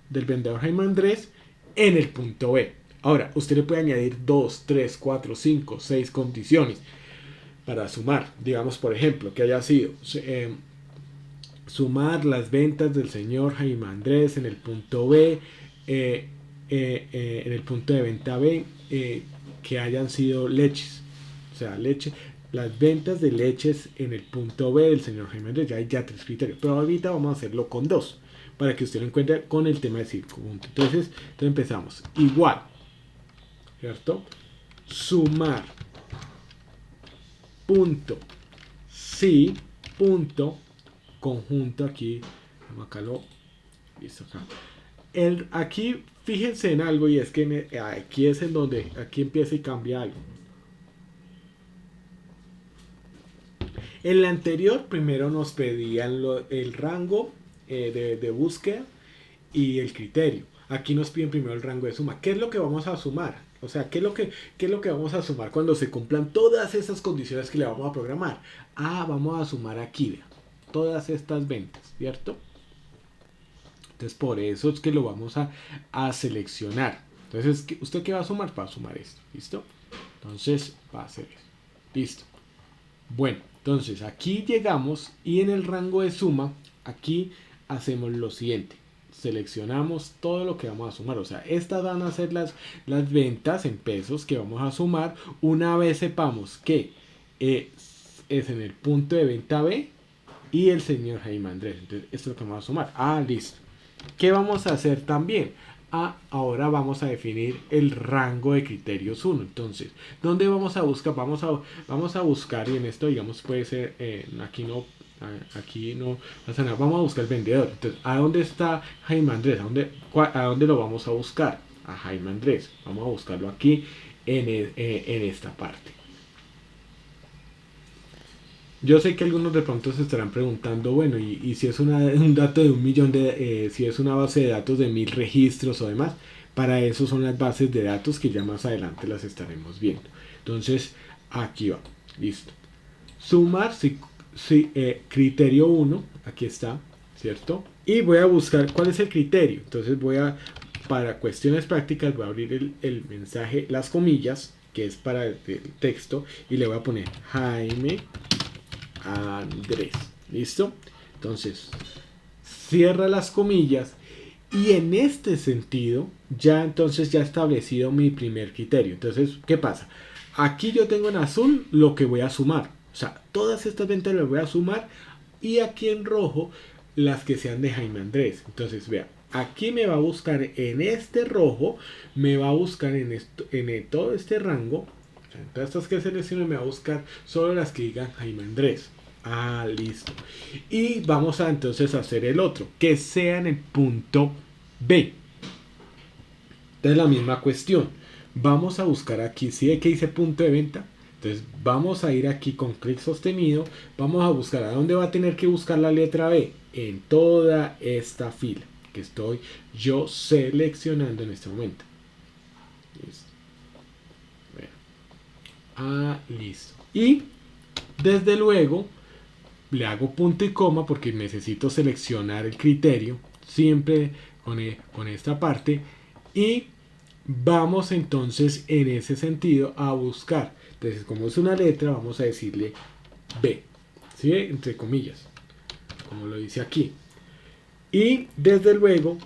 Speaker 1: del vendedor Jaime Andrés en el punto B. Ahora, usted le puede añadir 2, 3, 4, 5, 6 condiciones para sumar. Digamos, por ejemplo, que haya sido sumar las ventas del señor Jaime Andrés en el punto B, en el punto de venta B, que hayan sido leches. O sea, las ventas de leches en el punto B del señor Jaime Andrés, ya hay 3 criterios, pero ahorita vamos a hacerlo con 2 para que usted lo encuentre con el tema de sí conjunto. Entonces empezamos igual, ¿cierto? Sumar punto sí punto conjunto, aquí acá listo acá. Aquí fíjense en algo y es que aquí es en donde aquí empieza y cambia algo. En la anterior primero nos pedían el rango de búsqueda y el criterio. Aquí nos piden primero el rango de suma. ¿Qué es lo que vamos a sumar? O sea, ¿qué es lo que vamos a sumar cuando se cumplan todas esas condiciones que le vamos a programar? Vamos a sumar aquí, vea, todas estas ventas, ¿cierto? Entonces por eso es que lo vamos a seleccionar. Entonces, ¿usted qué va a sumar? Va a sumar esto, ¿listo? Entonces va a hacer eso, listo. Bueno, entonces aquí llegamos y en el rango de suma, aquí hacemos lo siguiente. Seleccionamos todo lo que vamos a sumar. O sea, estas van a ser las ventas en pesos que vamos a sumar una vez sepamos que es en el punto de venta B y el señor Jaime Andrés. Entonces, esto es lo que vamos a sumar. Listo. ¿Qué vamos a hacer también? Ahora vamos a definir el rango de criterios 1. Entonces, ¿dónde vamos a buscar? Vamos a buscar, y en esto, digamos, puede ser, aquí no pasa nada. Vamos a buscar el vendedor. Entonces, ¿a dónde está Jaime Andrés? ¿A dónde lo vamos a buscar? A Jaime Andrés. Vamos a buscarlo aquí en esta parte. Yo sé que algunos de pronto se estarán preguntando, bueno, y si es un dato de 1.000.000 si es una base de datos de 1.000 registros o demás, para eso son las bases de datos que ya más adelante las estaremos viendo. Entonces, aquí va, listo. sumar criterio 1, aquí está, ¿cierto? Y voy a buscar cuál es el criterio. Entonces para cuestiones prácticas, voy a abrir el mensaje, las comillas, que es para el texto, y le voy a poner Jaime Andrés. ¿Listo? Entonces, cierra las comillas. Y en este sentido, ya entonces ya he establecido mi primer criterio. Entonces, ¿qué pasa? Aquí yo tengo en azul lo que voy a sumar. O sea, todas estas ventas las voy a sumar. Y aquí en rojo, las que sean de Jaime Andrés. Entonces, vea, aquí me va a buscar en este rojo, me va a buscar en todo este rango. O sea, en todas estas que selecciono me va a buscar solo las que digan Jaime Andrés. Ah, listo. Y vamos a entonces hacer el otro, que sea en el punto B. Entonces la misma cuestión. Vamos a buscar aquí, si ¿sí? Que dice punto de venta. Entonces vamos a ir aquí con clic sostenido. Vamos a buscar a dónde va a tener que buscar la letra B. En toda esta fila que estoy yo seleccionando en este momento. Listo. Ah, listo. Y desde luego le hago punto y coma porque necesito seleccionar el criterio siempre con esta parte, y vamos entonces en ese sentido a buscar. Entonces, como es una letra, vamos a decirle B, ¿sí? Entre comillas, como lo dice aquí. Y desde luego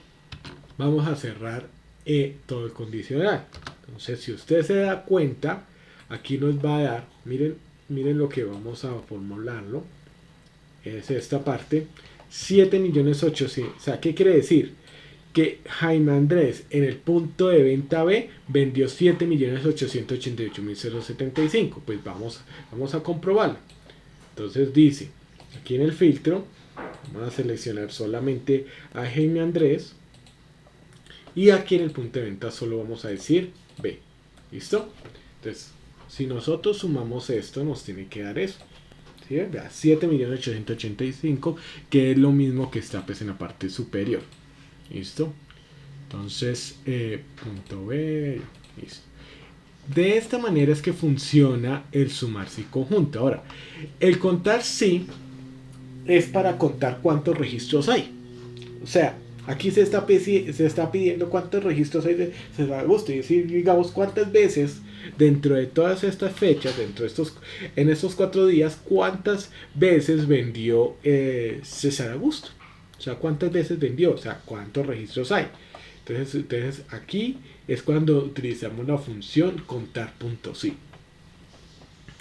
Speaker 1: vamos a cerrar todo el condicional. Entonces, si usted se da cuenta, aquí nos va a dar, miren lo que vamos a formularlo. Es esta parte, 7.800.000. O sea, ¿qué quiere decir? Que Jaime Andrés en el punto de venta B vendió 7.888.075. Pues vamos a comprobarlo. Entonces dice, aquí en el filtro, vamos a seleccionar solamente a Jaime Andrés. Y aquí en el punto de venta solo vamos a decir B. ¿Listo? Entonces, si nosotros sumamos esto, nos tiene que dar eso. ¿Sí? 7.885.000, que es lo mismo que está pues en la parte superior. ¿Listo? Entonces, punto B. Listo. De esta manera es que funciona el sumar sí conjunto. Ahora, el contar sí es para contar cuántos registros hay. O sea, aquí se está pidiendo cuántos registros hay de César Augusto. Y decir, digamos, cuántas veces dentro de todas estas fechas, en estos 4 días, cuántas veces vendió César Augusto. O sea, cuántas veces vendió, o sea, cuántos registros hay. Entonces aquí es cuando utilizamos la función contar punto sí.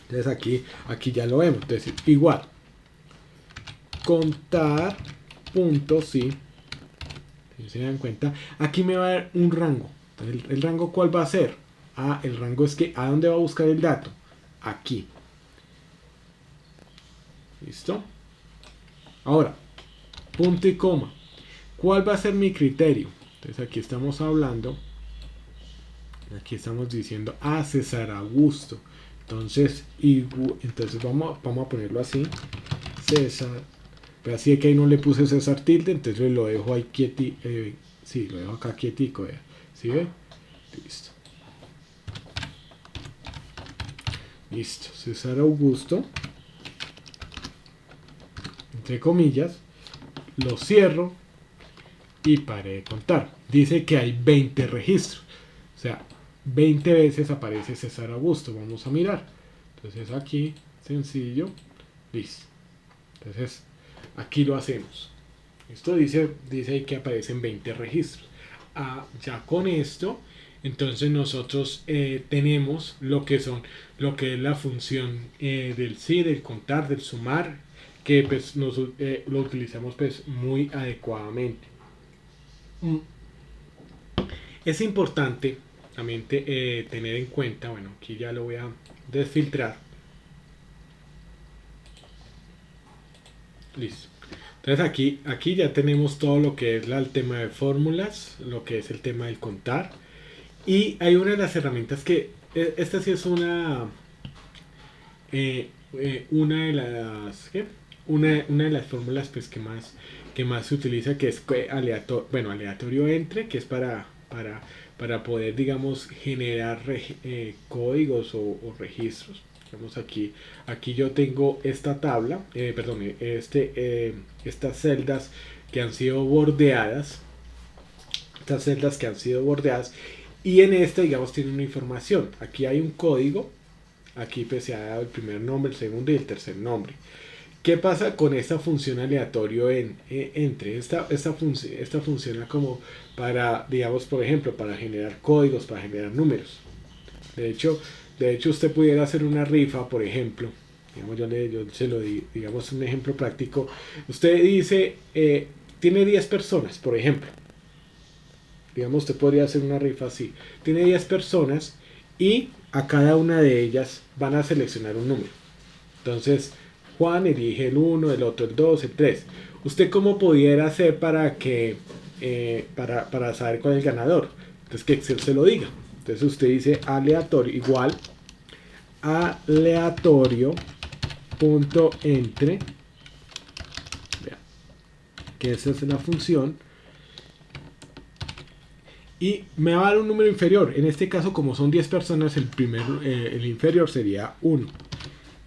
Speaker 1: Entonces aquí ya lo vemos. Entonces igual, contar punto sí. Si se dan cuenta, aquí me va a dar un rango. Entonces, ¿el rango cuál va a ser? El rango es que ¿a dónde va a buscar el dato? Aquí. ¿Listo? Ahora, punto y coma. ¿Cuál va a ser mi criterio? Entonces aquí estamos hablando, aquí estamos diciendo César Augusto. Entonces vamos a ponerlo así. César. Pero así que ahí no le puse César tilde, entonces lo dejo ahí quietico. Sí, lo dejo acá quietico. ¿Sí ve? Listo. Listo. César Augusto. Entre comillas. Lo cierro. Y paré de contar. Dice que hay 20 registros. O sea, 20 veces aparece César Augusto. Vamos a mirar. Entonces aquí, sencillo. Listo. Entonces, aquí lo hacemos. Esto dice ahí que aparecen 20 registros. Ya con esto, entonces nosotros tenemos lo que es la función del sí, del contar, del sumar, que pues lo utilizamos pues muy adecuadamente. Es importante también tener en cuenta, bueno, aquí ya lo voy a desfiltrar. Listo. Entonces aquí ya tenemos todo lo que es el tema de fórmulas, lo que es el tema del contar. Y hay una de las herramientas que, esta sí es una de las, ¿qué? Una de las fórmulas pues que más se utiliza, que es aleatorio entre, que es para poder, digamos, generar códigos o registros. Vamos aquí yo tengo esta tabla, estas celdas que han sido bordeadas, y en esta, digamos, tiene una información. Aquí hay un código, aquí pues se ha dado el primer nombre, el segundo y el tercer nombre. ¿Qué pasa con esta función aleatorio entre? Esta funciona como para, digamos, por ejemplo, para generar códigos, para generar números. De hecho, usted pudiera hacer una rifa, por ejemplo. Digamos, yo se lo di, digamos, un ejemplo práctico. Usted dice, tiene 10 personas, por ejemplo. Digamos, usted podría hacer una rifa así. Tiene 10 personas y a cada una de ellas van a seleccionar un número. Entonces, Juan elige el 1, el otro el 2, el 3. ¿Usted cómo pudiera hacer para que para saber cuál es el ganador? Entonces que Excel se lo diga. Entonces usted dice aleatorio igual aleatorio.entre, que esa es la función, y me va a dar un número inferior. En este caso, como son 10 personas, el inferior sería 1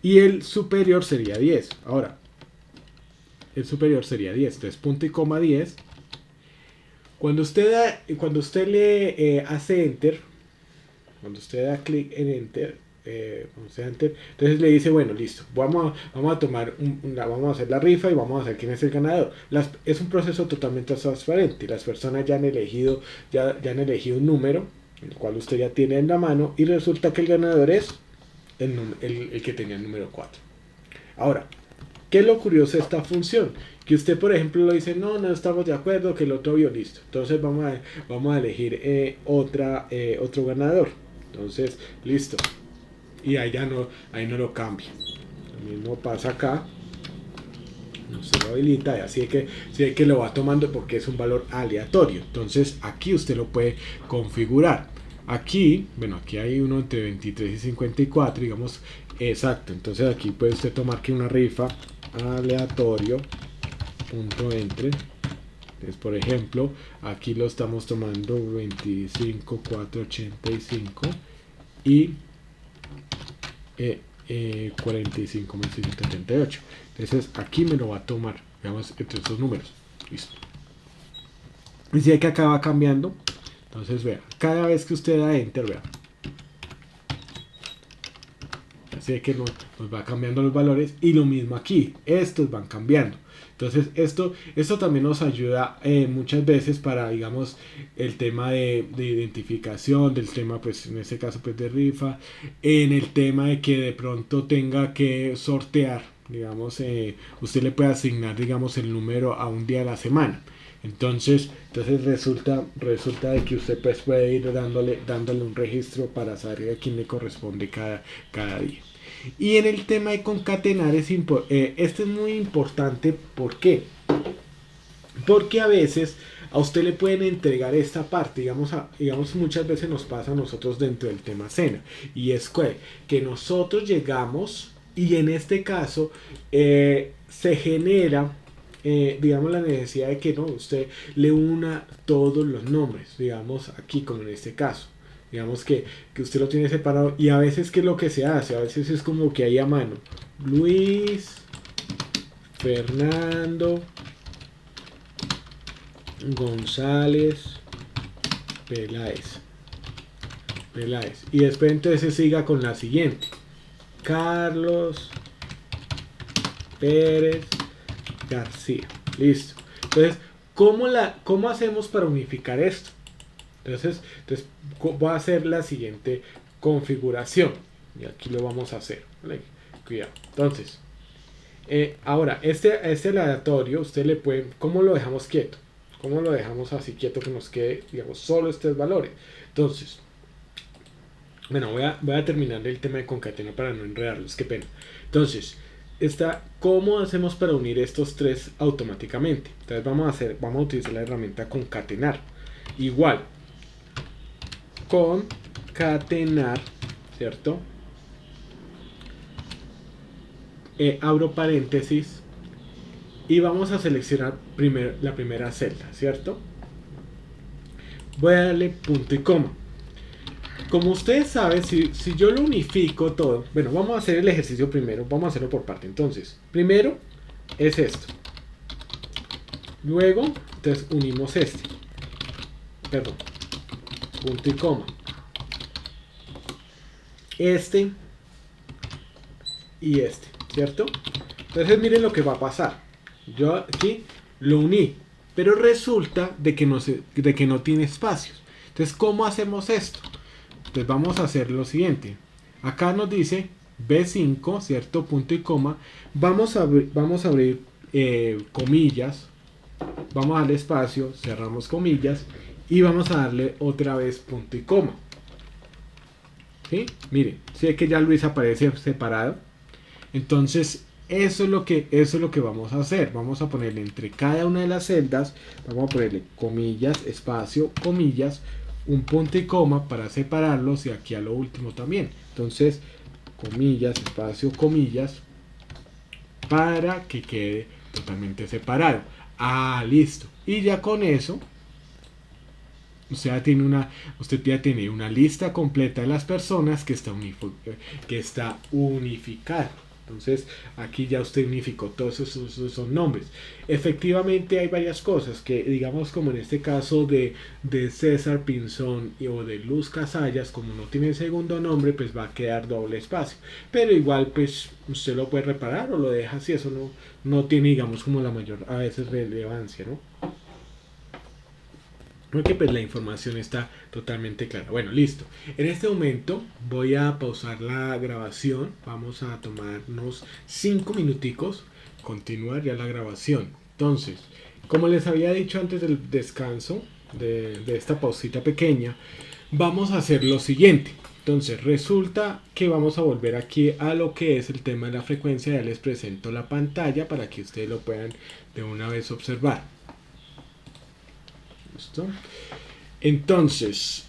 Speaker 1: y el superior sería 10. Ahora, el superior sería 10. Entonces, punto y coma 10. Cuando usted le hace enter, cuando usted da clic en enter, entonces le dice, bueno, listo, vamos a tomar vamos a hacer la rifa y vamos a ver quién es el ganador. Es un proceso totalmente transparente. Las personas ya han elegido un número, el cual usted ya tiene en la mano, y resulta que el ganador es el que tenía el número 4. Ahora, ¿qué es lo curioso de esta función? Que usted, por ejemplo, lo dice, no estamos de acuerdo, que el otro vio, listo. Entonces vamos a elegir otro ganador. Entonces, listo. Y ahí no lo cambia. Lo mismo pasa acá. No se lo habilita, y así es que lo va tomando porque es un valor aleatorio. Entonces, aquí usted lo puede configurar. Aquí hay uno entre 23 y 54, digamos, exacto. Entonces aquí puede usted tomar que una rifa aleatorio.entre. Entonces, por ejemplo, aquí lo estamos tomando 25, 4, 85 y 45 más 178. Entonces aquí me lo va a tomar, digamos, entre estos números. Listo. Y si hay que acaba cambiando, entonces vea, cada vez que usted da enter, vea, así que nos va cambiando los valores, y lo mismo aquí, estos van cambiando. Entonces esto también nos ayuda muchas veces para, digamos, el tema de identificación, del tema, pues en este caso pues de rifa, en el tema de que de pronto tenga que sortear, digamos, usted le puede asignar, digamos, el número a un día de la semana. Entonces resulta de que usted pues puede ir dándole un registro para saber a quién le corresponde cada día. Y en el tema de concatenar este es muy importante. ¿Por qué? Porque a veces a usted le pueden entregar esta parte, digamos muchas veces nos pasa a nosotros dentro del tema cena, y es que nosotros llegamos y en este caso se genera digamos la necesidad de que usted le una todos los nombres, digamos aquí como en este caso. Digamos que usted lo tiene separado, y a veces ¿qué es lo que se hace? A veces es como que hay a mano Luis, Fernando, González, Peláez. Y después entonces se siga con la siguiente. Carlos Pérez García. Listo. Entonces, ¿cómo hacemos para unificar esto? Entonces voy a hacer la siguiente configuración. Y aquí lo vamos a hacer. ¿Vale? Cuidado. Entonces, ahora, este aleatorio, usted le puede... ¿Cómo lo dejamos quieto? ¿Cómo lo dejamos así quieto que nos quede, digamos, solo estos valores? Entonces, bueno, voy a terminar el tema de concatenar para no enredarlos. Qué pena. Entonces, ¿cómo hacemos para unir estos tres automáticamente? Entonces vamos a utilizar la herramienta concatenar. Igual, concatenar, ¿cierto? Abro paréntesis y vamos a seleccionar la primera celda, ¿cierto? Voy a darle punto y coma. Como ustedes saben, si yo lo unifico todo, bueno, vamos a hacer el ejercicio primero, vamos a hacerlo por parte. Entonces, primero es esto. Luego, entonces unimos este. Perdón, punto y coma. Este y este, ¿cierto? Entonces miren lo que va a pasar. Yo aquí lo uní, pero resulta de que no tiene espacios. Entonces, ¿cómo hacemos esto? Entonces vamos a hacer lo siguiente. Acá nos dice B5, ¿cierto? Punto y coma. Vamos a abrir comillas. Vamos a darle espacio, cerramos comillas. Y vamos a darle otra vez punto y coma. ¿Sí? Miren, si es que ya Luis aparece separado. Entonces, eso es lo que vamos a hacer. Vamos a ponerle entre cada una de las celdas, vamos a ponerle comillas, espacio, comillas, un punto y coma para separarlos y aquí a lo último también. Entonces, comillas, espacio, comillas, para que quede totalmente separado. Ah, listo. Y ya con eso, usted ya tiene una lista completa de las personas que está unificada. Entonces, aquí ya usted unificó todos esos nombres. Efectivamente, hay varias cosas que, digamos, como en este caso de César Pinzón o de Luz Casallas, como no tiene segundo nombre, pues va a quedar doble espacio. Pero igual, pues, usted lo puede reparar o lo deja así. Eso no tiene, digamos, como la mayor a veces relevancia, ¿no? Porque pues la información está totalmente clara. Bueno, listo. En este momento voy a pausar la grabación. Vamos a tomarnos 5 minuticos. Continuar ya la grabación. Entonces, como les había dicho antes del descanso, de esta pausita pequeña, vamos a hacer lo siguiente. Entonces, resulta que vamos a volver aquí a lo que es el tema de la frecuencia. Ya les presento la pantalla para que ustedes lo puedan de una vez observar. ¿Listo? Entonces,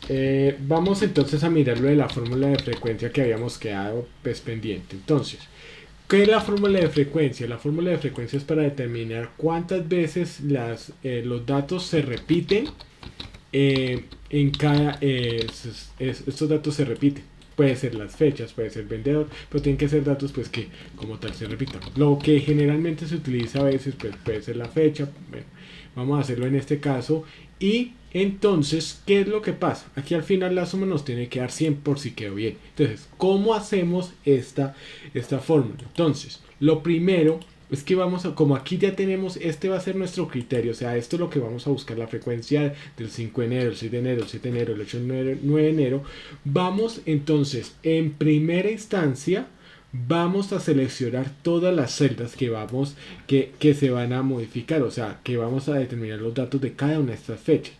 Speaker 1: vamos entonces a mirar lo de la fórmula de frecuencia que habíamos quedado pues, pendiente. Entonces, ¿qué es la fórmula de frecuencia? La fórmula de frecuencia es para determinar cuántas veces los datos se repiten en cada... estos datos se repiten. Puede ser las fechas, puede ser vendedor, pero tienen que ser datos pues que como tal se repitan. Lo que generalmente se utiliza a veces pues, puede ser la fecha. Bueno, vamos a hacerlo en este caso. Y entonces, ¿qué es lo que pasa? Aquí al final la suma nos tiene que dar 100 por si quedó bien. Entonces, ¿cómo hacemos esta fórmula? Entonces, lo primero es que como aquí ya tenemos, este va a ser nuestro criterio, o sea, esto es lo que vamos a buscar, la frecuencia del 5 de enero, el 6 de enero, el 7 de enero, el 8 de enero, 9 de enero. Vamos entonces, en primera instancia, vamos a seleccionar todas las celdas que se van a modificar, o sea, que vamos a determinar los datos de cada una de estas fechas.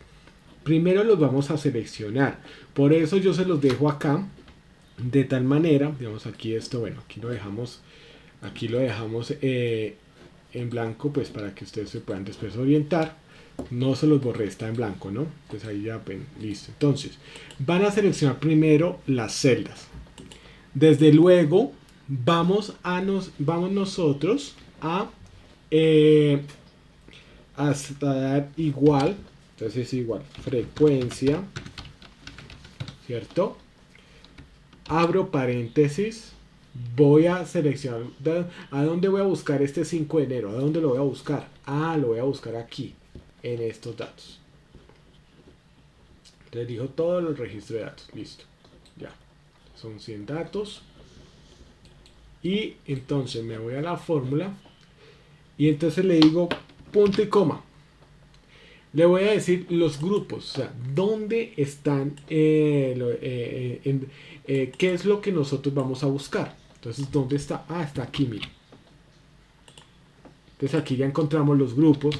Speaker 1: Primero los vamos a seleccionar, por eso yo se los dejo acá, de tal manera, digamos aquí esto, bueno, aquí lo dejamos en blanco, pues para que ustedes se puedan después orientar. No se los borré, está en blanco, ¿no? Pues ahí ya ven, listo. Entonces, van a seleccionar primero las celdas. Desde luego, vamos nosotros a hasta dar igual, entonces es igual, frecuencia, ¿cierto? Abro paréntesis, voy a seleccionar, ¿a dónde voy a buscar este 5 de enero? ¿A dónde lo voy a buscar? Ah, lo voy a buscar aquí, en estos datos. Entonces dijo todos los registros de datos, listo, ya, son 100 datos. Y entonces me voy a la fórmula y entonces le digo punto y coma. Le voy a decir los grupos, o sea, dónde están, qué es lo que nosotros vamos a buscar. Entonces, ¿dónde está? Ah, está aquí, miren. Entonces aquí ya encontramos los grupos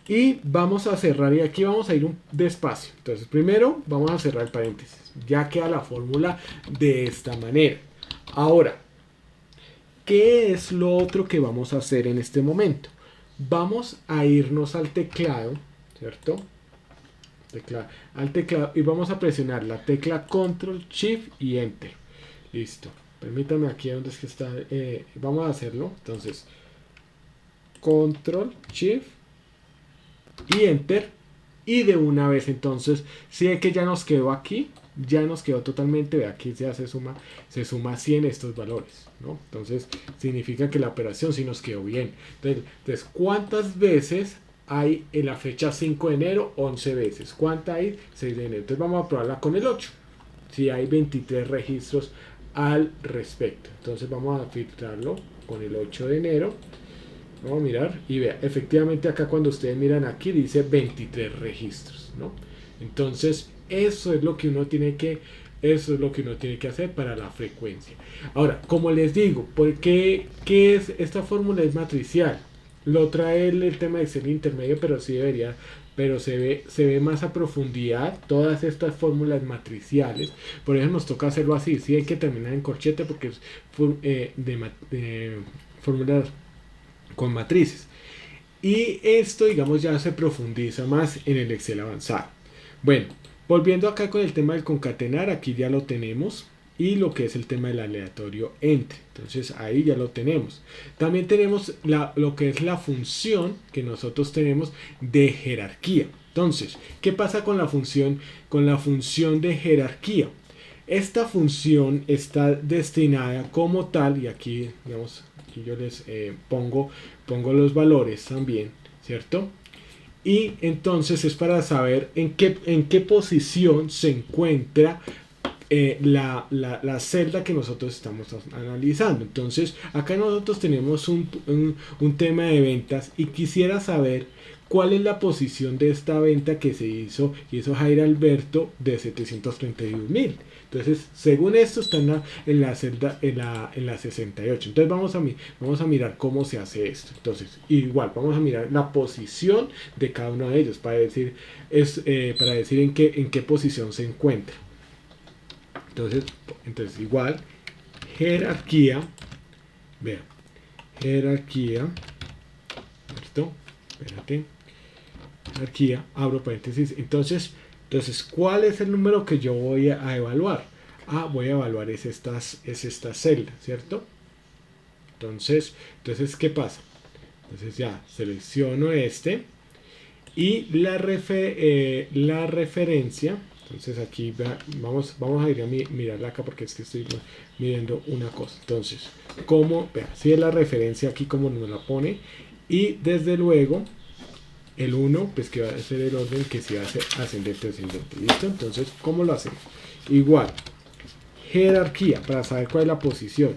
Speaker 1: y vamos a cerrar y aquí vamos a ir despacio. Entonces, primero vamos a cerrar el paréntesis. Ya queda la fórmula de esta manera. Ahora, ¿qué es lo otro que vamos a hacer en este momento? Vamos a irnos al teclado, ¿cierto? Al teclado y vamos a presionar la tecla Control, Shift y Enter. Listo. Permítame aquí donde es que está. Vamos a hacerlo. Entonces, Control, Shift y Enter. Y de una vez entonces, si es que ya nos quedó aquí, ya nos quedó totalmente, vea aquí ya se suma 100 estos valores, ¿no? Entonces significa que la operación sí nos quedó bien. Entonces ¿cuántas veces hay en la fecha 5 de enero? 11 veces. ¿Cuánta hay? 6 de enero. Entonces vamos a probarla con el 8. Si hay 23 registros al respecto. Entonces vamos a filtrarlo con el 8 de enero. Vamos a mirar y vea, efectivamente acá cuando ustedes miran aquí dice 23 registros, ¿no? Entonces eso es lo que uno tiene que hacer para la frecuencia. Ahora, como les digo, ¿por qué es esta fórmula? Es matricial. Lo trae el tema de Excel intermedio, pero sí debería, pero se ve más a profundidad todas estas fórmulas matriciales. Por eso nos toca hacerlo así. Sí hay que terminar en corchete porque es de fórmulas con matrices. Y esto, digamos, ya se profundiza más en el Excel avanzado. Bueno, volviendo acá con el tema del concatenar, aquí ya lo tenemos. Y lo que es el tema del aleatorio entre. Entonces ahí ya lo tenemos. También tenemos lo que es la función que nosotros tenemos de jerarquía. Entonces, ¿qué pasa con la función de jerarquía? Esta función está destinada como tal, y aquí, digamos, aquí yo les pongo los valores también, ¿cierto? Y entonces es para saber en qué posición se encuentra la celda que nosotros estamos analizando. Entonces acá nosotros tenemos un tema de ventas y quisiera saber cuál es la posición de esta venta que se hizo Jair Alberto de 732.000. Entonces según esto está en la celda en la 68. Entonces vamos a mirar cómo se hace esto. Entonces igual vamos a mirar la posición de cada uno de ellos para decir en qué posición se encuentra. Entonces igual jerarquía, vean, jerarquía, ¿cierto? Espérate, jerarquía, abro paréntesis. Entonces, ¿cuál es el número que yo voy a evaluar? Voy a evaluar esta celda, ¿cierto? Entonces, ¿qué pasa? Entonces ya selecciono y la referencia. Entonces aquí vamos a ir a mirarla acá porque es que estoy midiendo una cosa. Entonces, si es la referencia aquí como nos la pone. Y desde luego, el 1, pues que va a ser el orden que se hace ascendente, descendente. ¿Listo? Entonces, ¿cómo lo hacemos? Igual, jerarquía, para saber cuál es la posición.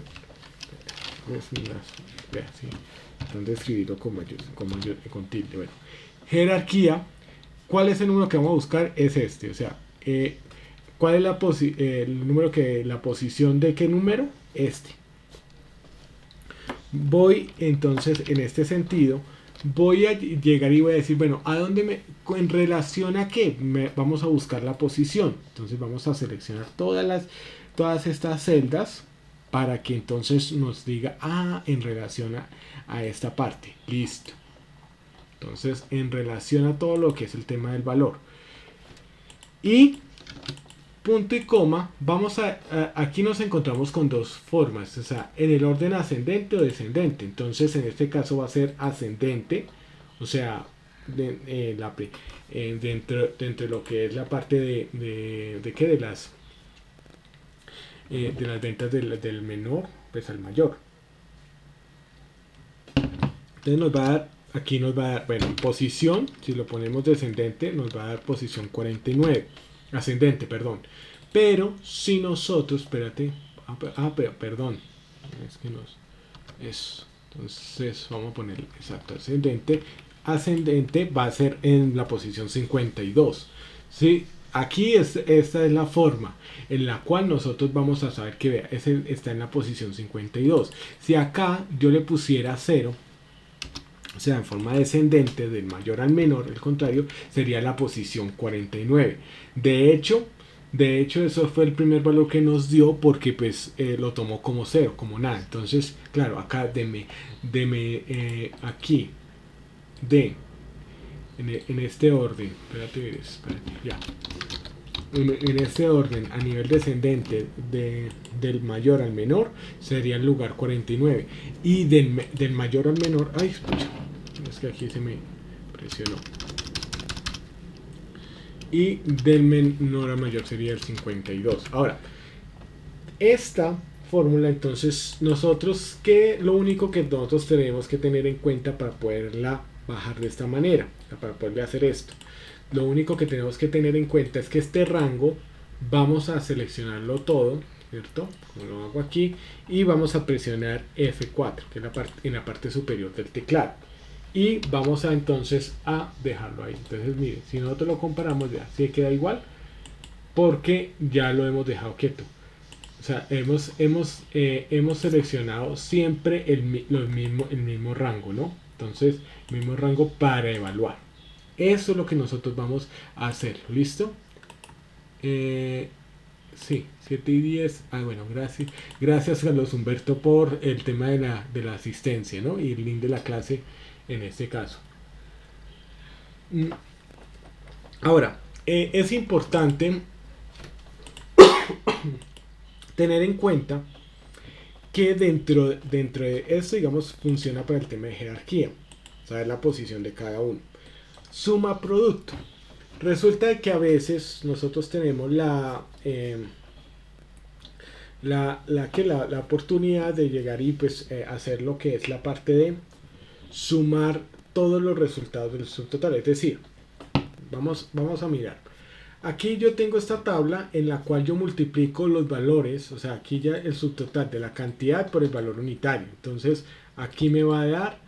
Speaker 1: Están de escribirlo con tilde. Bueno, jerarquía, ¿cuál es el número que vamos a buscar? Es este, o sea, ¿cuál es la posición de qué número? Este. Voy entonces en este sentido, voy a llegar y voy a decir, bueno, en relación a qué vamos a buscar la posición. Entonces vamos a seleccionar todas estas celdas para que entonces nos diga, en relación a esta parte. Listo. Entonces, en relación a todo lo que es el tema del valor. Y punto y coma, aquí nos encontramos con dos formas, o sea, en el orden ascendente o descendente. Entonces en este caso va a ser ascendente, o sea, dentro de lo que es la parte de las ventas del menor pues al mayor. Entonces aquí nos va a dar, bueno, posición, si lo ponemos descendente, nos va a dar posición 49. Ascendente, perdón. Pero si nosotros, espérate, perdón, es que entonces vamos a poner exacto ascendente va a ser en la posición 52. ¿Sí? Aquí esta es la forma en la cual nosotros vamos a saber que está en la posición 52. Si acá yo le pusiera 0, o sea, en forma descendente del mayor al menor, el contrario, sería la posición 49. De hecho, eso fue el primer valor que nos dio porque pues lo tomó como 0, como nada. Entonces, claro, acá deme aquí, en este orden, espérate, ya. En este orden, a nivel descendente del mayor al menor, sería el lugar 49. Y del mayor al menor, es que aquí se me presionó. y del menor a mayor sería el 52. Ahora, esta fórmula, entonces nosotros, que lo único que nosotros tenemos que tener en cuenta para poderla bajar de esta manera, para poderle hacer esto, lo único que tenemos que tener en cuenta es que este rango vamos a seleccionarlo todo, ¿cierto? Como lo hago aquí, y vamos a presionar F4, que es en la parte superior del teclado, y vamos a entonces a dejarlo ahí. Entonces miren, si nosotros lo comparamos, ya sí queda igual, porque ya lo hemos dejado quieto. O sea, hemos seleccionado siempre el mismo rango, ¿no? Entonces, mismo rango para evaluar. Eso es lo que nosotros vamos a hacer. ¿Listo? Sí, 7 y 10. Ah, bueno, gracias. Gracias, Carlos Humberto, por el tema de la asistencia, ¿no? Y el link de la clase en este caso. Ahora, es importante tener en cuenta que dentro de esto, digamos, funciona para el tema de jerarquía, saber la posición de cada uno. Suma producto. Resulta que a veces nosotros tenemos la oportunidad de llegar y pues hacer lo que es la parte de sumar todos los resultados del subtotal. Es decir, vamos a mirar. Aquí yo tengo esta tabla en la cual yo multiplico los valores, o sea, aquí ya el subtotal de la cantidad por el valor unitario. Entonces, aquí me va a dar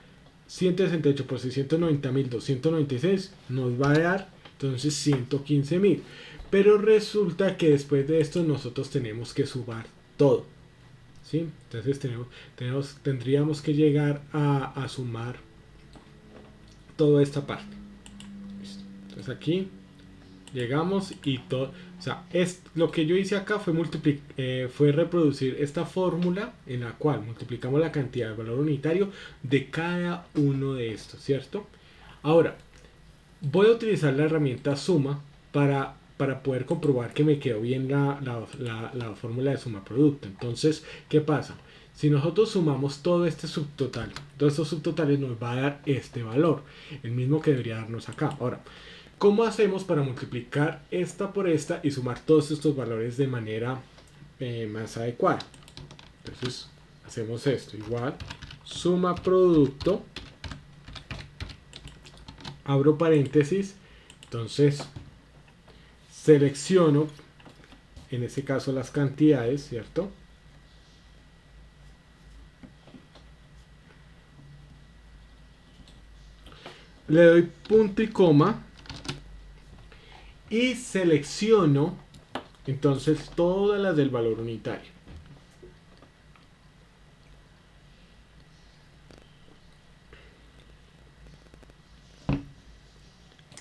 Speaker 1: 168 por 690.296, nos va a dar entonces 115.000. Pero resulta que después de esto nosotros tenemos que sumar todo, ¿sí? Entonces tendríamos que llegar a sumar toda esta parte. ¿Listo? Entonces aquí llegamos y todo, o sea, lo que yo hice acá fue reproducir esta fórmula en la cual multiplicamos la cantidad de valor unitario de cada uno de estos, ¿cierto? Ahora, voy a utilizar la herramienta suma para poder comprobar que me quedó bien la fórmula de suma producto. Entonces, ¿qué pasa? Si nosotros sumamos todo este subtotal, todos estos subtotales nos va a dar este valor, el mismo que debería darnos acá. Ahora, ¿cómo hacemos para multiplicar esta por esta y sumar todos estos valores de manera más adecuada? Entonces, hacemos esto, igual, suma producto, abro paréntesis, entonces selecciono, en este caso las cantidades, ¿cierto? Le doy punto y coma y selecciono entonces todas las del valor unitario.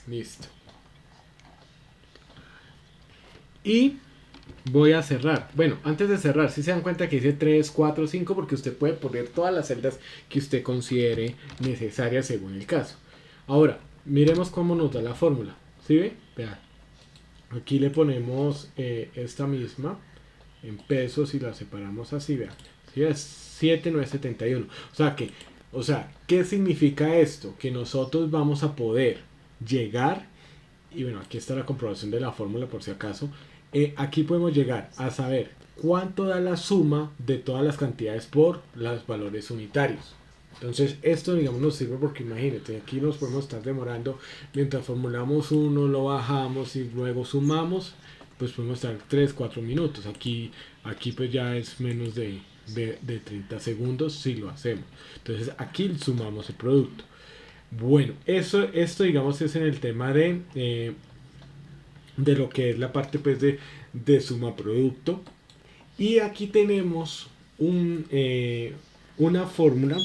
Speaker 1: Listo. Y voy a cerrar. Bueno, antes de cerrar, si se dan cuenta que dice 3, 4, 5, porque usted puede poner todas las celdas que usted considere necesarias según el caso. Ahora, miremos cómo nos da la fórmula. ¿Sí ve? Vean. Aquí le ponemos esta misma en pesos y la separamos así, vean. ¿Sí? Es 7,971. O sea, ¿qué significa esto? Que nosotros vamos a poder llegar, y bueno, aquí está la comprobación de la fórmula por si acaso. Aquí podemos llegar a saber cuánto da la suma de todas las cantidades por los valores unitarios. Entonces esto, digamos, nos sirve porque imagínate, aquí nos podemos estar demorando mientras formulamos uno, lo bajamos y luego sumamos, pues podemos estar 3, 4 minutos. Aquí pues ya es menos de 30 segundos si lo hacemos. Entonces aquí sumamos el producto. Bueno, esto digamos es en el tema de lo que es la parte pues de suma producto. Y aquí tenemos una fórmula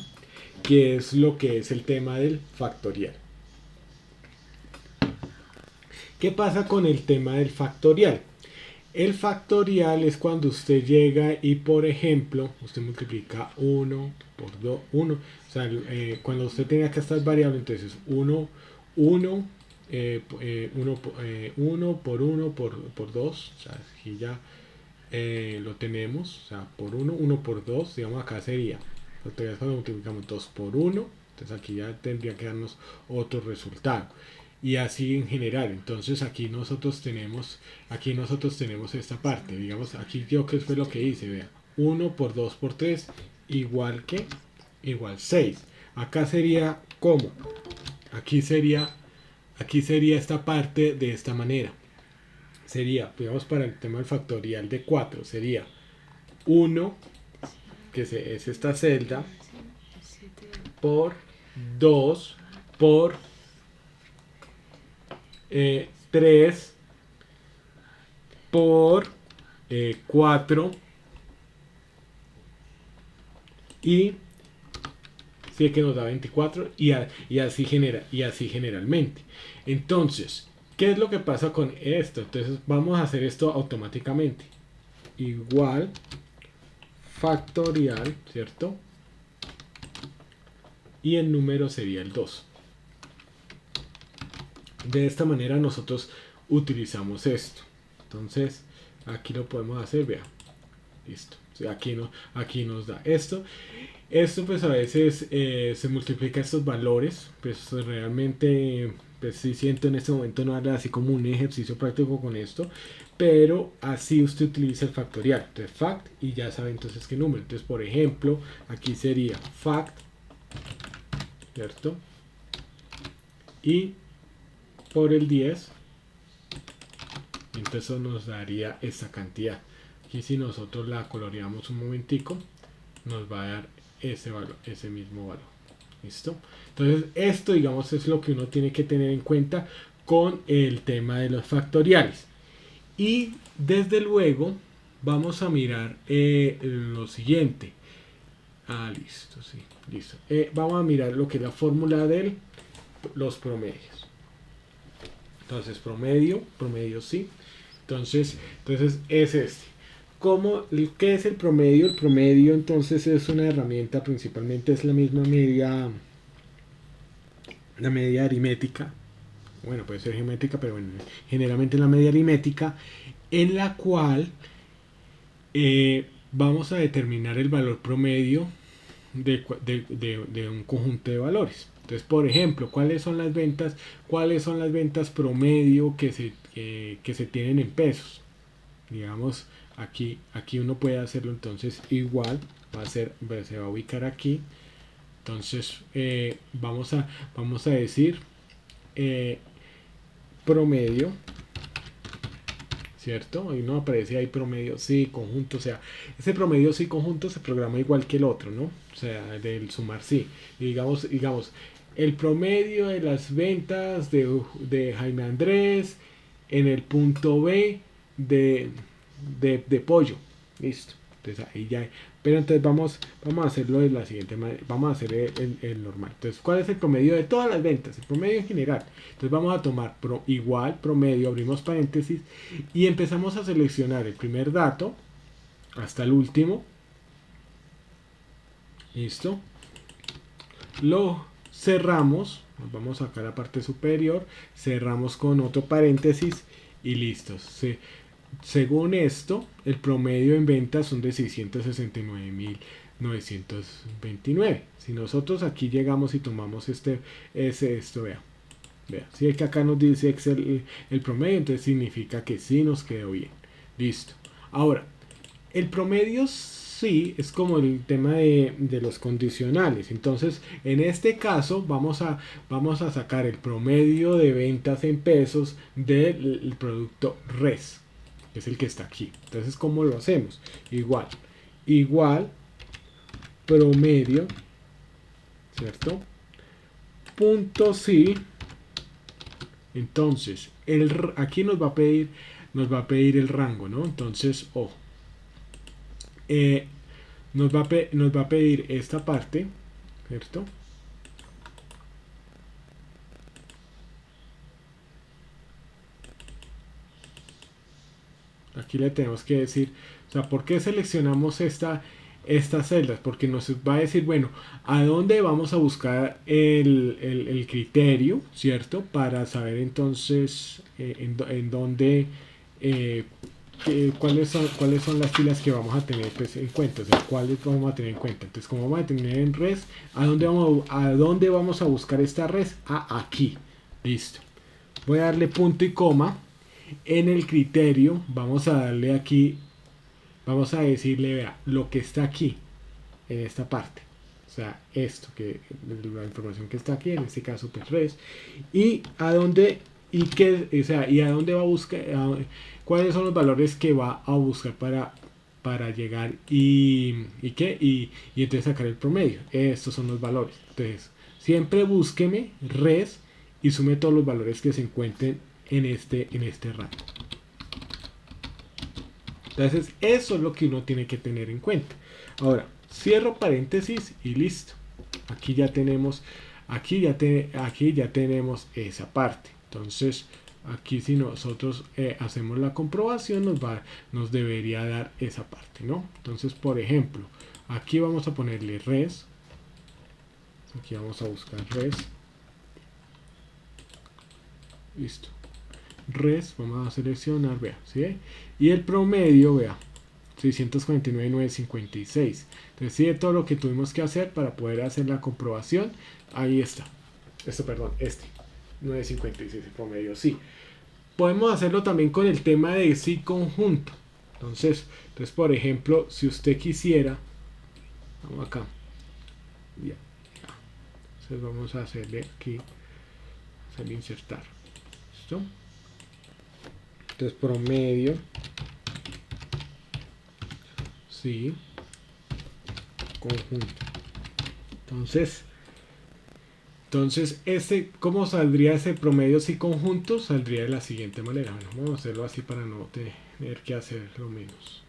Speaker 1: que es lo que es el tema del factorial. ¿Qué pasa con el tema del factorial? El factorial es cuando usted llega y, por ejemplo, usted multiplica 1 por 2, 1. O sea, cuando usted tenga que estas variables, entonces 1 por 1 por 2. O sea, aquí ya lo tenemos. O sea, por 1 por 2, digamos acá sería. Entonces cuando multiplicamos 2 por 1, entonces aquí ya tendría que darnos otro resultado. y así en general. Entonces aquí nosotros tenemos esta parte, digamos, aquí yo que fue lo que hice, vea, 1 por 2 por 3 igual que igual 6. Acá sería como, aquí sería esta parte de esta manera. Sería, digamos, para el tema del factorial de 4, sería 1, que es esta celda, por 2 por 3 por 4 y sí que nos da 24 y así generalmente. Entonces, ¿qué es lo que pasa con esto? Entonces vamos a hacer esto automáticamente. Igual factorial, ¿cierto? Y el número sería el 2. De esta manera nosotros utilizamos esto. Entonces, aquí lo podemos hacer, vea. Listo. Aquí nos da esto. Esto pues a veces se multiplica estos valores. Pues realmente, pues sí siento en este momento no hará así como un ejercicio práctico con esto. Pero así usted utiliza el factorial. Entonces fact y ya sabe entonces qué número. Entonces por ejemplo, aquí sería fact, ¿cierto? Y por el 10, entonces eso nos daría esta cantidad. Y si nosotros la coloreamos un momentico, nos va a dar ese valor, ese mismo valor. ¿Listo? Entonces esto, digamos, es lo que uno tiene que tener en cuenta con el tema de los factoriales. Y desde luego vamos a mirar lo siguiente. Listo, sí, listo. Vamos a mirar lo que es la fórmula de los promedios. Entonces promedio sí. Entonces es este. ¿Qué es el promedio? El promedio entonces es una herramienta, principalmente es la misma media, la media aritmética. Bueno, puede ser geométrica, pero bueno, generalmente la media aritmética, en la cual vamos a determinar el valor promedio de un conjunto de valores. Entonces, por ejemplo, ¿cuáles son las ventas? ¿Cuáles son las ventas promedio que se tienen en pesos? Digamos, aquí uno puede hacerlo entonces igual, se va a ubicar aquí. Entonces, vamos a decir promedio, ¿cierto? Ahí no aparece ahí promedio sí conjunto, o sea, ese promedio sí conjunto se programa igual que el otro, ¿no? O sea, del sumar sí. Y digamos, el promedio de las ventas de Jaime Andrés en el punto B de pollo. Listo. Entonces ahí ya. Pero entonces vamos a hacerlo de la siguiente manera. Vamos a hacer el normal. Entonces, ¿cuál es el promedio de todas las ventas? El promedio en general. Entonces vamos a tomar igual promedio, abrimos paréntesis y empezamos a seleccionar el primer dato hasta el último. Listo. Lo cerramos. Nos vamos acá a la parte superior. Cerramos con otro paréntesis y listo. Según esto, el promedio en ventas son de 669.929. Si nosotros aquí llegamos y tomamos esto, vea. Si es que acá nos dice Excel el promedio, entonces significa que sí nos quedó bien. Listo. Ahora, el promedio sí es como el tema de los condicionales. Entonces, en este caso, vamos a sacar el promedio de ventas en pesos del producto res, que es el que está aquí. Entonces, ¿cómo lo hacemos? Igual promedio, ¿cierto? Punto sí. Entonces, aquí nos va a pedir el rango, ¿no? Entonces, nos va a pedir esta parte, ¿cierto? Aquí le tenemos que decir, o sea, ¿por qué seleccionamos estas celdas? Porque nos va a decir, bueno, ¿a dónde vamos a buscar el criterio, ¿cierto? Para saber entonces en dónde, cuáles son las filas que vamos a tener pues, en cuenta, o sea, cuáles vamos a tener en cuenta. Entonces, como vamos a tener en res, ¿a dónde vamos a buscar esta res? Aquí. Listo. voy a darle punto y coma. En el criterio vamos a darle aquí, vamos a decirle, vea, lo que está aquí, en esta parte. O sea, esto, que la información que está aquí, en este caso, pues res. Y a dónde, y qué, o sea, y a dónde va a buscar, cuáles son los valores que va a buscar para llegar y qué, y entonces sacar el promedio. Estos son los valores. Entonces, siempre búsqueme res y sume todos los valores que se encuentren en este rango. Entonces, eso es lo que uno tiene que tener en cuenta. Ahora, cierro paréntesis y listo. Aquí ya tenemos, aquí ya tenemos esa parte. Entonces, aquí si nosotros hacemos la comprobación, nos debería dar esa parte, ¿no? Entonces, por ejemplo, aquí vamos a ponerle res. Aquí vamos a buscar res. Listo. Res, vamos a seleccionar, vea, ¿sí? Y el promedio, vea, 649,956. Entonces, sí, de todo lo que tuvimos que hacer para poder hacer la comprobación, ahí está. Perdón, 956 el promedio, sí. Podemos hacerlo también con el tema de sí conjunto. Entonces, por ejemplo, si usted quisiera, vamos acá, ya. Entonces vamos a hacerle aquí, hacerle insertar. ¿Listo? Entonces promedio, sí, conjunto. Entonces ¿cómo saldría ese promedio sí conjunto? Saldría de la siguiente manera. Bueno, vamos a hacerlo así para no tener que hacer lo menos.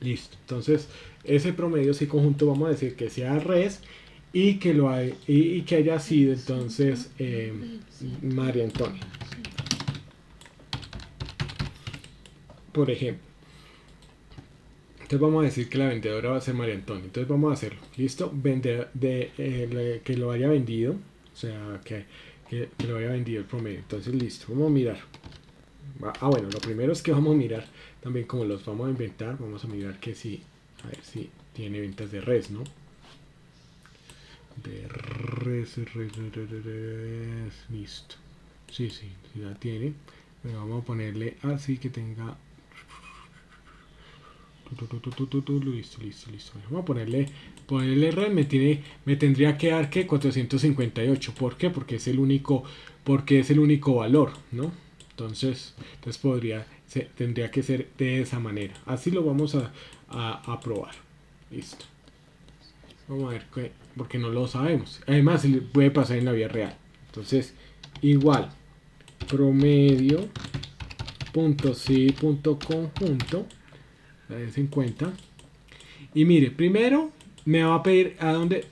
Speaker 1: Listo. Entonces, ese promedio sí conjunto vamos a decir que sea res y que haya sido entonces María Antonia. Por ejemplo. Entonces vamos a decir que la vendedora va a ser María Antonia. Entonces vamos a hacerlo. ¿Listo? Que lo haya vendido. O sea, que lo haya vendido el promedio. Entonces listo. Vamos a mirar. Bueno, lo primero es que vamos a mirar también como los vamos a inventar. Vamos a mirar que si, a ver si tiene ventas de res, ¿no? De res. Listo. Sí, la tiene. Pero vamos a ponerle así que tenga... Listo. Vamos a ponerle red. Me tendría que dar que 458. ¿Por qué? Porque es el único valor, ¿no? Entonces tendría que ser de esa manera. Así lo vamos a probar. Listo. Vamos a ver porque no lo sabemos. Además, puede pasar en la vida real. Entonces, igual promedio punto sí punto conjunto. En cuenta. Y mire, primero me va a pedir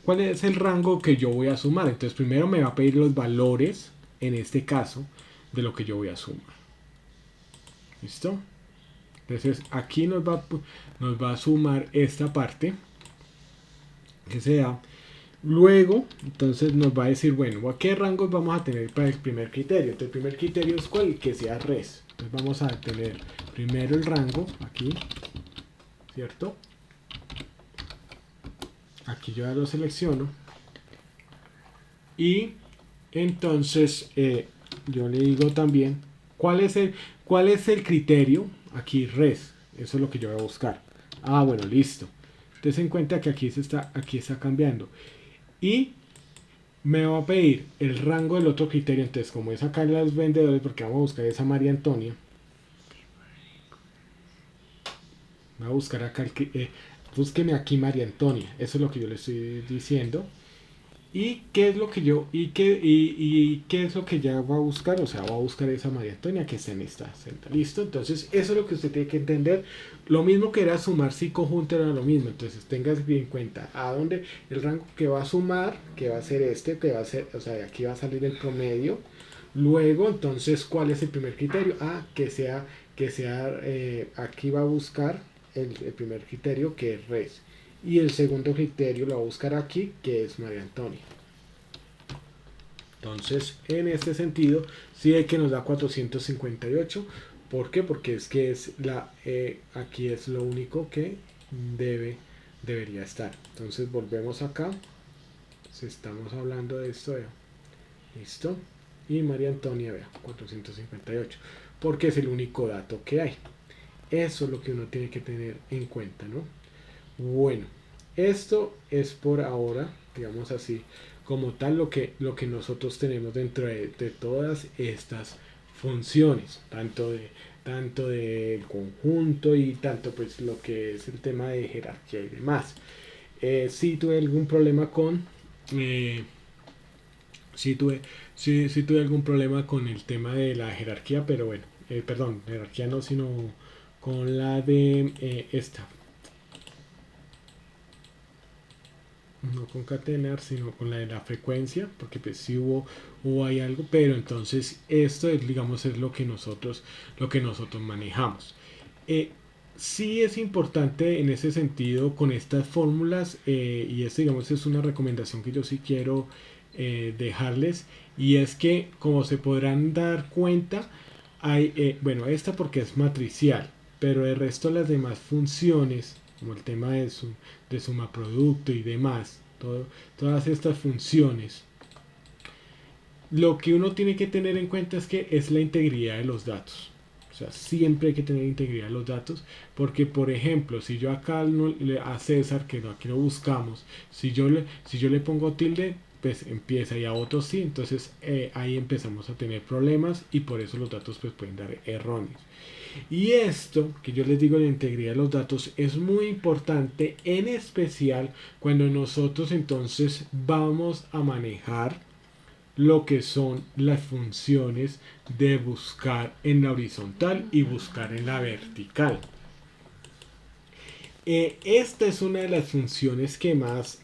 Speaker 1: cuál es el rango que yo voy a sumar. Entonces, primero me va a pedir los valores, en este caso, de lo que yo voy a sumar. ¿Listo? Entonces, aquí nos va a sumar esta parte que sea. Luego, entonces nos va a decir, bueno, ¿a qué rangos vamos a tener para el primer criterio? Entonces, el primer criterio es cuál, que sea res. Entonces, vamos a tener primero el rango aquí. ¿Cierto? Aquí yo ya lo selecciono y entonces yo le digo también cuál es el criterio. Aquí res, eso es lo que yo voy a buscar. Bueno, listo. Entonces en cuenta que aquí está cambiando y me va a pedir el rango del otro criterio. Entonces, como es acá en los vendedores, porque vamos a buscar esa María Antonia, voy a buscar acá búsqueme aquí María Antonia. Eso es lo que yo le estoy diciendo. ¿Y qué es lo que qué es lo que ya va a buscar? O sea, va a buscar esa María Antonia que está en esta celda. ¿Listo? Entonces, eso es lo que usted tiene que entender. Lo mismo que era sumar sí conjunto era lo mismo. Entonces, tengas bien en cuenta a dónde el rango que va a sumar, que va a ser que va a ser, o sea, aquí va a salir el promedio. Luego, entonces, ¿cuál es el primer criterio? Aquí va a buscar el primer criterio que es res. Y el segundo criterio lo va a buscar aquí, que es María Antonia. Entonces, en este sentido, sí hay que nos da 458. ¿Por qué? Porque es que aquí es lo único que debería estar. Entonces, volvemos acá. Si estamos hablando de esto, ¿listo? Y María Antonia, vea, 458, porque es el único dato que hay. Eso es lo que uno tiene que tener en cuenta, ¿no? Bueno, esto es por ahora, digamos así, como tal lo que nosotros tenemos dentro de todas estas funciones, tanto del conjunto y tanto pues lo que es el tema de jerarquía y demás. Si tuve algún problema con eh, si tuve, si tuve algún problema con el tema de la jerarquía, pero bueno, perdón, jerarquía no, sino con la de esta, no concatenar, sino con la de la frecuencia, porque pues sí hubo ahí algo, pero entonces esto es, digamos, es lo que nosotros manejamos. Eh, sí es importante en ese sentido con estas fórmulas, y esto digamos es una recomendación que yo sí quiero dejarles, y es que como se podrán dar cuenta, hay, bueno, esta porque es matricial, pero el resto de las demás funciones, como el tema de suma producto y demás, todas estas funciones, lo que uno tiene que tener en cuenta es que es la integridad de los datos. O sea, siempre hay que tener integridad de los datos, porque por ejemplo, si yo acá a César, que aquí lo buscamos, si yo le pongo tilde, pues empieza, y a otros sí, entonces ahí empezamos a tener problemas y por eso los datos pues pueden dar erróneos. Y esto que yo les digo, la integridad de los datos, es muy importante, en especial cuando nosotros entonces vamos a manejar lo que son las funciones de buscar en la horizontal y buscar en la vertical. Esta es una de las funciones que más,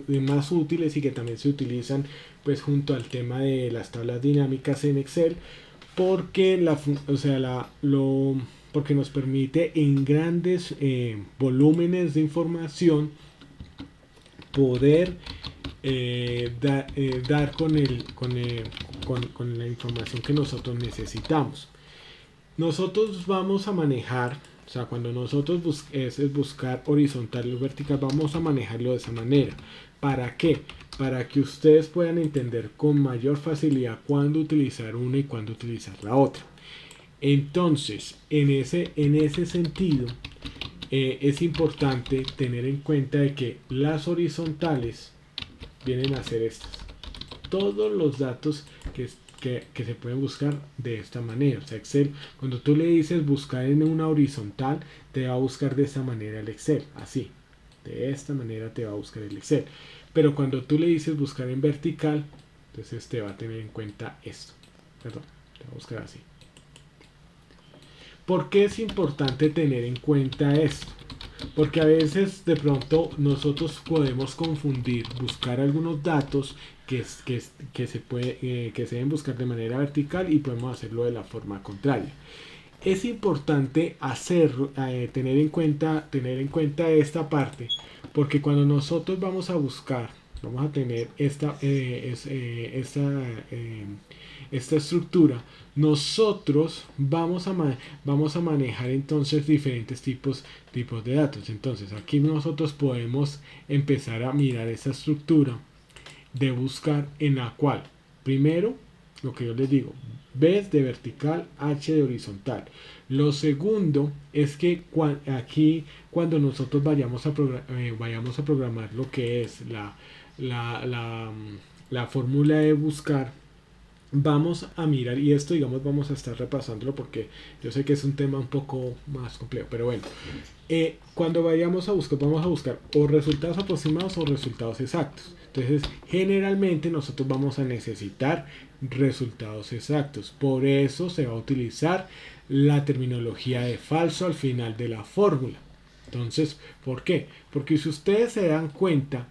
Speaker 1: más útiles y que también se utilizan pues junto al tema de las tablas dinámicas en Excel, porque porque nos permite en grandes volúmenes de información poder dar con la información que nosotros necesitamos. Nosotros vamos a manejar, o sea, cuando nosotros es buscar horizontal o vertical, vamos a manejarlo de esa manera. ¿Para qué? Para que ustedes puedan entender con mayor facilidad cuándo utilizar una y cuándo utilizar la otra. Entonces, en ese sentido, es importante tener en cuenta de que las horizontales vienen a ser estas. Todos los datos que se pueden buscar de esta manera. O sea, Excel, cuando tú le dices buscar en una horizontal, te va a buscar de esta manera el Excel. Así. De esta manera te va a buscar el Excel. Pero cuando tú le dices buscar en vertical, entonces te va a tener en cuenta esto. Perdón, te va a buscar así. ¿Por qué es importante tener en cuenta esto? Porque a veces de pronto nosotros podemos confundir, buscar algunos datos que se deben buscar de manera vertical y podemos hacerlo de la forma contraria. Es importante tener en cuenta esta parte, porque cuando nosotros vamos a buscar, vamos a tener esta estructura, nosotros vamos a manejar entonces diferentes tipos de datos. Entonces aquí nosotros podemos empezar a mirar esa estructura de buscar, en la cual primero, lo que yo les digo, B de vertical, H de horizontal. Lo segundo es que aquí cuando nosotros vayamos a programar lo que es la fórmula de buscar, vamos a mirar, y esto digamos vamos a estar repasándolo porque yo sé que es un tema un poco más complejo, pero bueno, cuando vamos a buscar o resultados aproximados o resultados exactos. Entonces generalmente nosotros vamos a necesitar resultados exactos, por eso se va a utilizar la terminología de falso al final de la fórmula. Entonces, ¿por qué? Porque si ustedes se dan cuenta,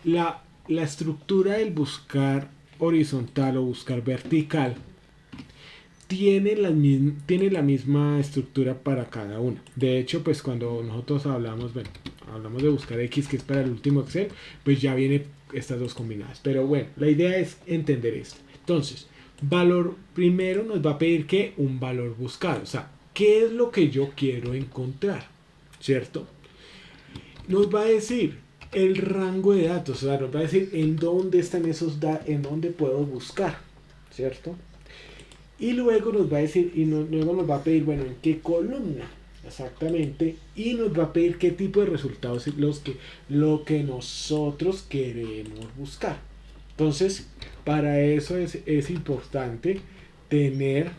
Speaker 1: la estructura del buscar horizontal o buscar vertical tiene la misma estructura para cada una. De hecho, pues cuando nosotros hablamos de buscar X, que es para el último Excel, pues ya viene estas dos combinadas. Pero bueno, la idea es entender esto. Entonces, valor primero nos va a pedir que un valor buscado. O sea, ¿qué es lo que yo quiero encontrar? ¿Cierto? Nos va a decir el rango de datos, o sea, nos va a decir en dónde están esos datos, en dónde puedo buscar, ¿cierto? Y luego nos va a decir, luego nos va a pedir, bueno, en qué columna exactamente, y nos va a pedir qué tipo de resultados es lo que nosotros queremos buscar. Entonces, para eso es importante tener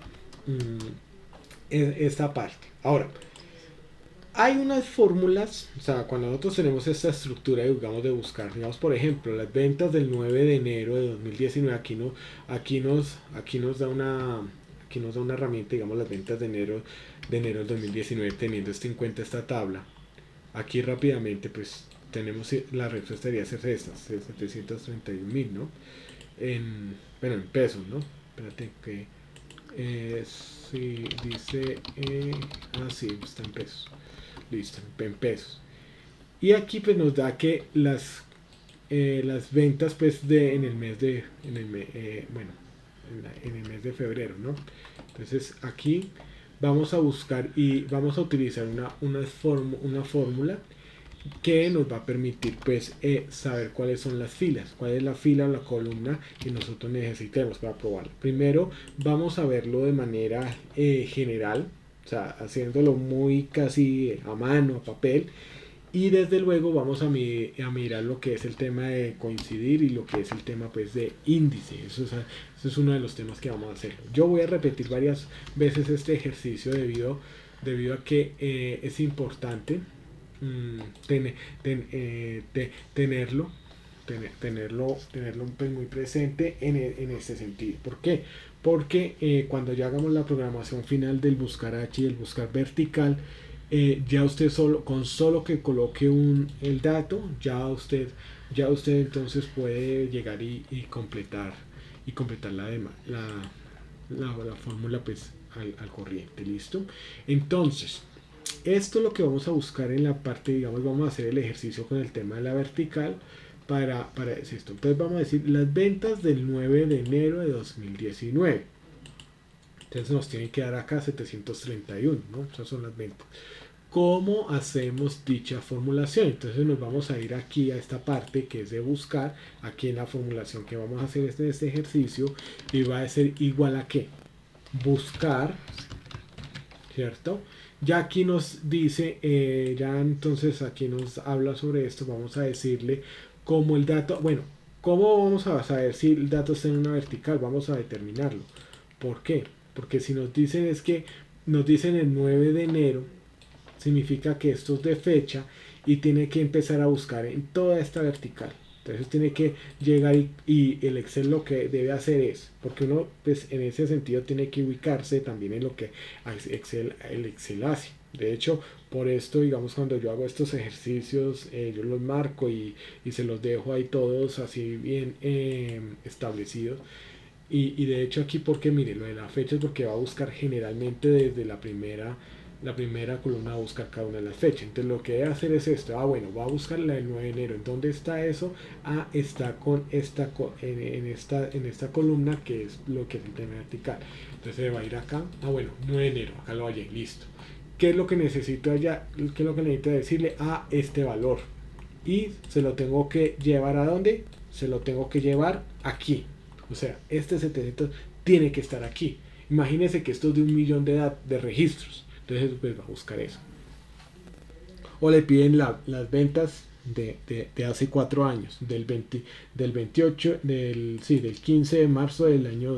Speaker 1: esta parte. Ahora, hay unas fórmulas, o sea, cuando nosotros tenemos esta estructura, digamos, de buscar, digamos, por ejemplo, las ventas del 9 de enero de 2019, aquí nos da una herramienta, digamos, las ventas de enero del 2019, teniendo esto en cuenta esta tabla. Aquí rápidamente, pues, tenemos, la respuesta debería ser esta, 731.000, ¿no? Bueno, en pesos, ¿no? Espérate, que, sí, dice, sí, está en pesos. Listo, en pesos. Y aquí pues nos da que las ventas pues en el mes de, bueno, en el mes de febrero, ¿no? Entonces aquí vamos a buscar y vamos a utilizar una fórmula que nos va a permitir pues saber cuáles son las filas, cuál es la fila o la columna que nosotros necesitemos para probarlo. Primero vamos a verlo de manera general, o sea, haciéndolo muy casi a mano, a papel, y desde luego vamos a mirar lo que es el tema de coincidir y lo que es el tema pues de índice. Eso es uno de los temas que vamos a hacer. Yo voy a repetir varias veces este ejercicio debido a que es importante ten, tenerlo, tenerlo pues, muy presente en este sentido. ¿Por qué? Porque cuando ya hagamos la programación final del buscar H y el buscar vertical, ya usted con solo que coloque el dato, ya usted entonces puede llegar y completar la fórmula pues al corriente, ¿listo? Entonces, esto es lo que vamos a buscar en la parte, digamos, vamos a hacer el ejercicio con el tema de la vertical para esto. Entonces vamos a decir las ventas del 9 de enero de 2019. Entonces nos tienen que dar acá 731, ¿no? Esas son las ventas. ¿Cómo hacemos dicha formulación? Entonces nos vamos a ir aquí a esta parte que es de buscar, aquí en la formulación que vamos a hacer este ejercicio, y va a ser igual a ¿qué? Buscar, ¿cierto? Ya aquí nos dice, ya entonces aquí nos habla sobre esto, vamos a decirle cómo el dato, bueno, ¿cómo vamos a saber si el dato está en una vertical? Vamos a determinarlo. ¿Por qué? Porque si nos dicen es que nos dicen el 9 de enero, significa que esto es de fecha y tiene que empezar a buscar en toda esta vertical. Entonces tiene que llegar y el Excel lo que debe hacer es, porque uno pues en ese sentido tiene que ubicarse también en lo que el Excel hace. De hecho, por esto, digamos, cuando yo hago estos ejercicios, yo los marco y se los dejo ahí todos así bien establecidos. Y de hecho aquí, porque mire, lo de la fecha es porque va a buscar generalmente desde la primera columna, va a buscar cada una de las fechas. Entonces lo que debe hacer es esto. Bueno, va a buscar la del 9 de enero. ¿En dónde está eso? Está en esta columna que es lo que es el tema vertical. Entonces se va a ir acá. Bueno, 9 de enero. Acá lo hallé. Listo. ¿Qué es lo que necesito allá? ¿Qué es lo que necesito decirle a este valor? Y se lo tengo que llevar ¿a dónde? Se lo tengo que llevar aquí. O sea, este 700 tiene que estar aquí. Imagínense que esto es de 1.000.000 de registros. Entonces, pues va a buscar eso. O le piden las ventas de hace 4 años, del 28, del 15 de marzo del año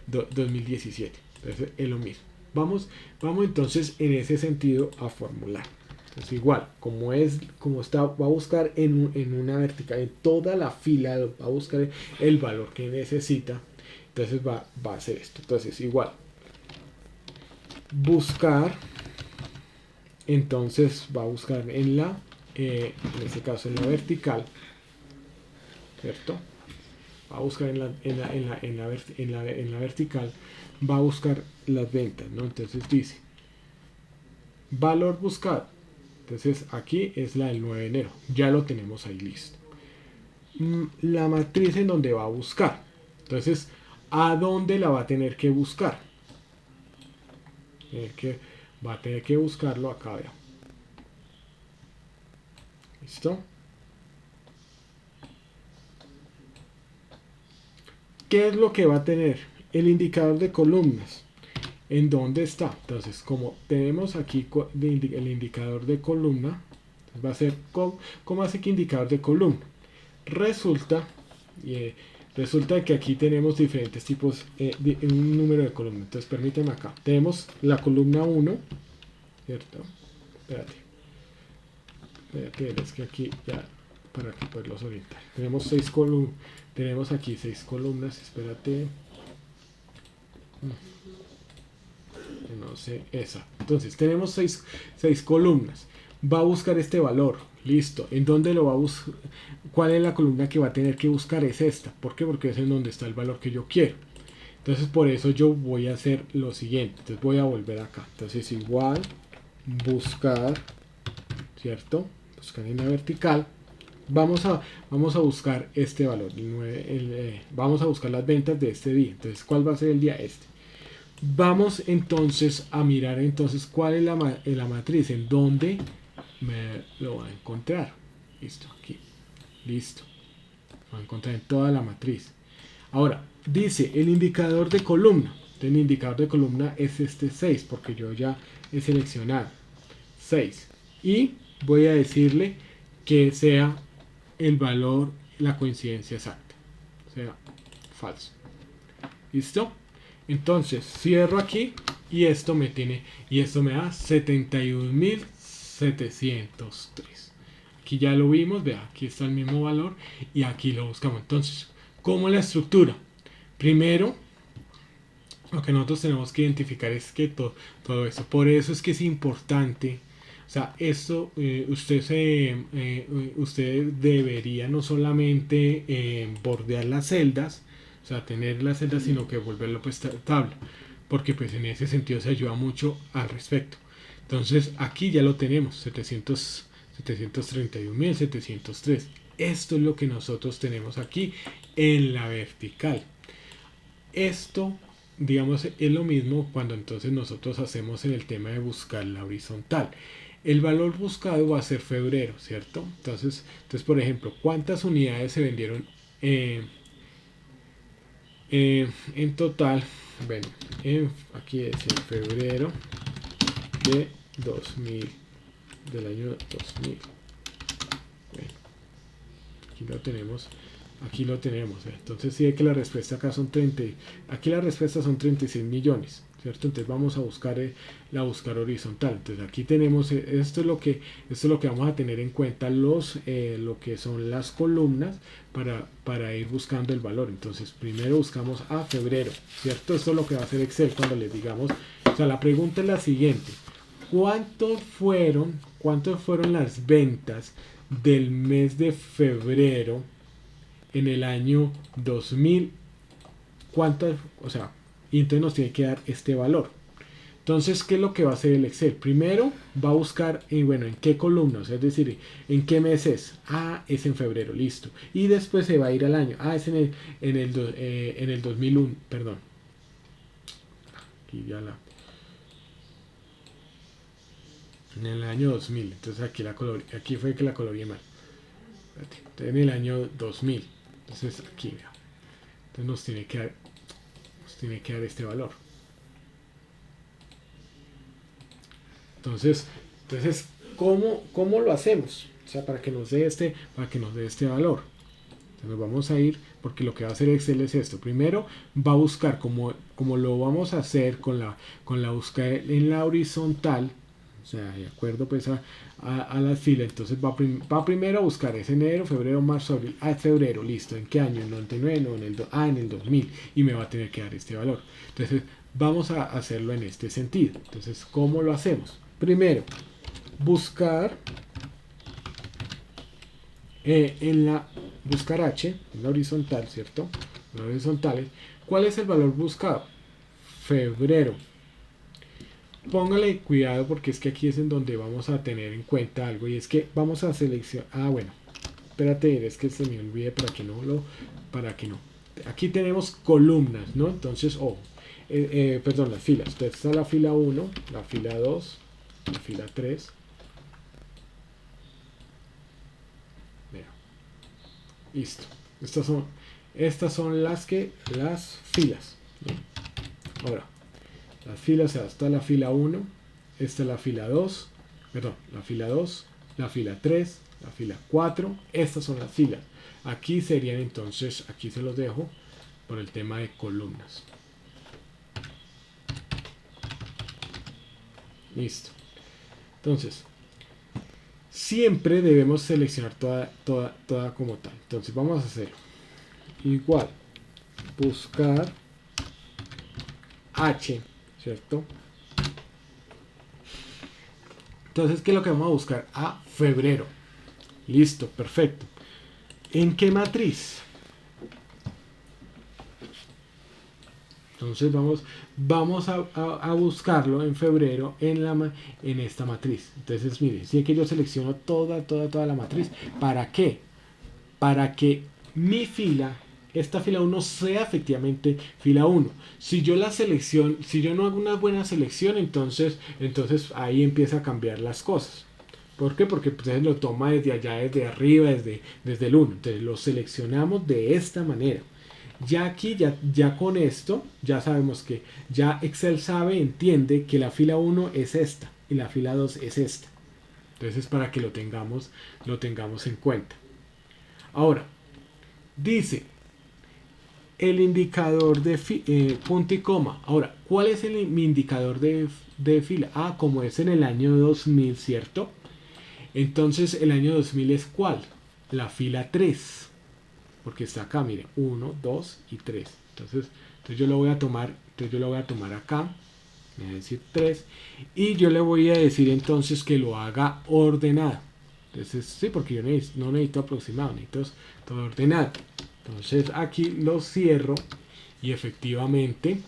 Speaker 1: 2017. Entonces, es lo mismo. Vamos entonces en ese sentido a formular. Entonces, igual, como está, va a buscar en una vertical, en toda la fila, va a buscar el valor que necesita. Entonces va a hacer esto. Entonces, igual, buscar, entonces va a buscar en este caso en la vertical, ¿cierto? Va a buscar en la vertical, va a buscar las ventas, ¿no? Entonces dice, valor buscado. Entonces aquí es la del 9 de enero. Ya lo tenemos ahí listo. La matriz en donde va a buscar. Entonces, ¿a dónde la va a tener que buscar? Va a tener que buscarlo acá, vean. ¿Listo? ¿Qué es lo que va a tener? El indicador de columnas. ¿En dónde está? Entonces, como tenemos aquí el indicador de columna, va a ser, ¿cómo hace que indicador de columna? Resulta, resulta que aquí tenemos diferentes tipos, un número de columnas. Entonces, permíteme acá. Tenemos la columna 1, ¿cierto? Espérate, es que aquí ya, para que poderlos orientar. Tenemos 6 columnas, tenemos aquí 6 columnas, espérate. No sé, esa. Entonces, tenemos 6 columnas. Va a buscar este valor. Listo. ¿En dónde lo va a buscar? ¿Cuál es la columna que va a tener que buscar? Es esta. ¿Por qué? Porque es en donde está el valor que yo quiero. Entonces, por eso yo voy a hacer lo siguiente. Entonces, voy a volver acá. Entonces, igual, buscar, ¿cierto? Buscar en la vertical. Vamos a buscar este valor. Vamos a buscar las ventas de este día. Entonces, ¿cuál va a ser el día este? Vamos entonces a mirar entonces cuál es la matriz, en dónde me lo va a encontrar. Listo, aquí. Listo. Lo va a encontrar en toda la matriz. Ahora, dice el indicador de columna. El indicador de columna es este 6, porque yo ya he seleccionado 6. Y voy a decirle que sea el valor, la coincidencia exacta. O sea, falso. ¿Listo? Entonces cierro aquí y esto me da 71.703. Aquí ya lo vimos, vea, aquí está el mismo valor y aquí lo buscamos. Entonces, ¿cómo es la estructura? Primero, lo que nosotros tenemos que identificar es que todo eso. Por eso es que es importante. O sea, esto usted debería no solamente bordear las celdas, o sea, tener las celdas, sino que volverlo pues tabla, porque pues en ese sentido se ayuda mucho al respecto. Entonces aquí ya lo tenemos, 731.703. Esto es lo que nosotros tenemos aquí en la vertical. Esto, digamos, es lo mismo cuando entonces nosotros hacemos en el tema de buscar la horizontal. El valor buscado va a ser febrero, ¿cierto? Entonces por ejemplo, ¿cuántas unidades se vendieron en total? Bueno, aquí es en febrero de 2000, del año 2000. Bueno, aquí lo tenemos. Entonces sí, que la respuesta acá son 30, aquí la respuesta son 36 millones, ¿cierto? Entonces vamos a buscar la buscar horizontal. Entonces aquí tenemos, esto es lo que vamos a tener en cuenta, lo que son las columnas para ir buscando el valor. Entonces primero buscamos a febrero, ¿cierto? Esto es lo que va a hacer Excel cuando les digamos. O sea, la pregunta es la siguiente: ¿cuántas fueron las ventas del mes de febrero en el año 2000? ¿Cuántas? O sea, y entonces nos tiene que dar este valor. Entonces, ¿qué es lo que va a hacer el Excel? Primero va a buscar en qué columnas, es decir, en qué mes es. Ah, es en febrero, listo. Y después se va a ir al año. Ah, es en el 2001, perdón. Aquí ya en el año 2000. Entonces aquí fue que la coloreé mal. Entonces, en el año 2000. Entonces aquí, vea. Entonces nos tiene que dar este valor. Entonces ¿cómo lo hacemos? O sea, para que nos dé este valor. Entonces nos vamos a ir, porque lo que va a hacer Excel es esto. Primero va a buscar, como lo vamos a hacer con la búsqueda en la horizontal, o sea, de acuerdo pues a la fila. Entonces va primero a buscar, es enero, febrero, marzo, abril. Ah, es febrero, listo. ¿En qué año? ¿En el 99? No, en el 2000. Y me va a tener que dar este valor. Entonces vamos a hacerlo en este sentido. Entonces, ¿cómo lo hacemos? Primero, buscar buscar H, en la horizontal, ¿cierto? En la horizontal. ¿Cuál es el valor buscado? Febrero. Póngale cuidado, porque es que aquí es en donde vamos a tener en cuenta algo, y es que vamos a seleccionar. Ah, bueno, espérate, es que se me olvide para que no. Aquí tenemos columnas, ¿no? Entonces, perdón, las filas. Entonces está la fila 1, la fila 2, la fila 3. Listo. Estas son Estas son las filas. Bien. Ahora, las filas, o sea, está la fila 1, esta es la fila 2, perdón, la fila 2, la fila 3, la fila 4, estas son las filas. Aquí serían entonces, aquí se los dejo por el tema de columnas. Listo. Entonces, siempre debemos seleccionar toda como tal. Entonces vamos a hacer igual, buscar H, ¿cierto? Entonces, ¿qué es lo que vamos a buscar? A febrero. Listo, perfecto. ¿En qué matriz? Entonces vamos a buscarlo en febrero en esta matriz. Entonces, mire, si es que yo selecciono toda la matriz. ¿Para qué? Para que mi fila, esta fila 1 sea efectivamente fila 1. Si yo la selección, si yo no hago una buena selección, entonces ahí empieza a cambiar las cosas. ¿Por qué? Porque pues, lo toma desde allá, desde arriba, desde el 1. Entonces lo seleccionamos de esta manera. Ya aquí, ya con esto, ya sabemos que ya Excel entiende que la fila 1 es esta y la fila 2 es esta. Entonces para que lo tengamos en cuenta. Ahora, dice el indicador de punto y coma. Ahora, ¿cuál es mi indicador de fila? Ah, como es en el año 2000, ¿cierto? Entonces, ¿el año 2000 es cuál? La fila 3. Porque está acá, mire, 1, 2 y 3. Entonces yo lo voy a tomar, acá. Voy a decir 3. Y yo le voy a decir entonces que lo haga ordenado. Entonces, sí, porque yo no necesito aproximado, necesito todo ordenado. Entonces aquí lo cierro y efectivamente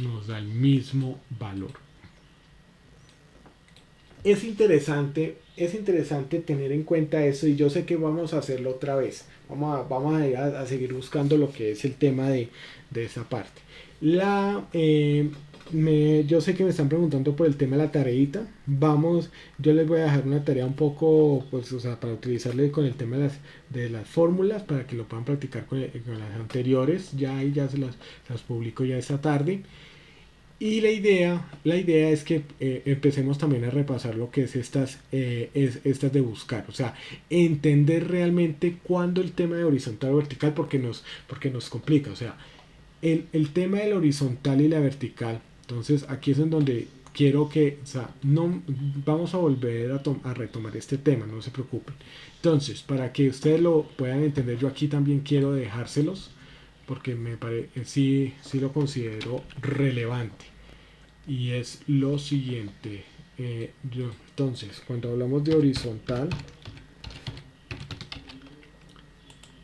Speaker 1: nos da el mismo valor. Es interesante tener en cuenta eso y yo sé que vamos a hacerlo otra vez. Vamos a seguir buscando lo que es el tema de esa parte. Yo sé que me están preguntando por el tema de la tareita. Yo les voy a dejar una tarea un poco, pues, o sea, para utilizarle con el tema de las fórmulas para que lo puedan practicar con las anteriores. Ya se las publico ya esta tarde. Y la idea es que empecemos también a repasar lo que es estas de buscar, o sea, entender realmente cuándo el tema de horizontal o vertical, porque nos complica, o sea, el tema del horizontal y la vertical. Entonces aquí es en donde quiero que, o sea, no vamos a volver a retomar este tema, no se preocupen. Entonces, para que ustedes lo puedan entender, yo aquí también quiero dejárselos porque sí lo considero relevante. Y es lo siguiente. Entonces, cuando hablamos de horizontal,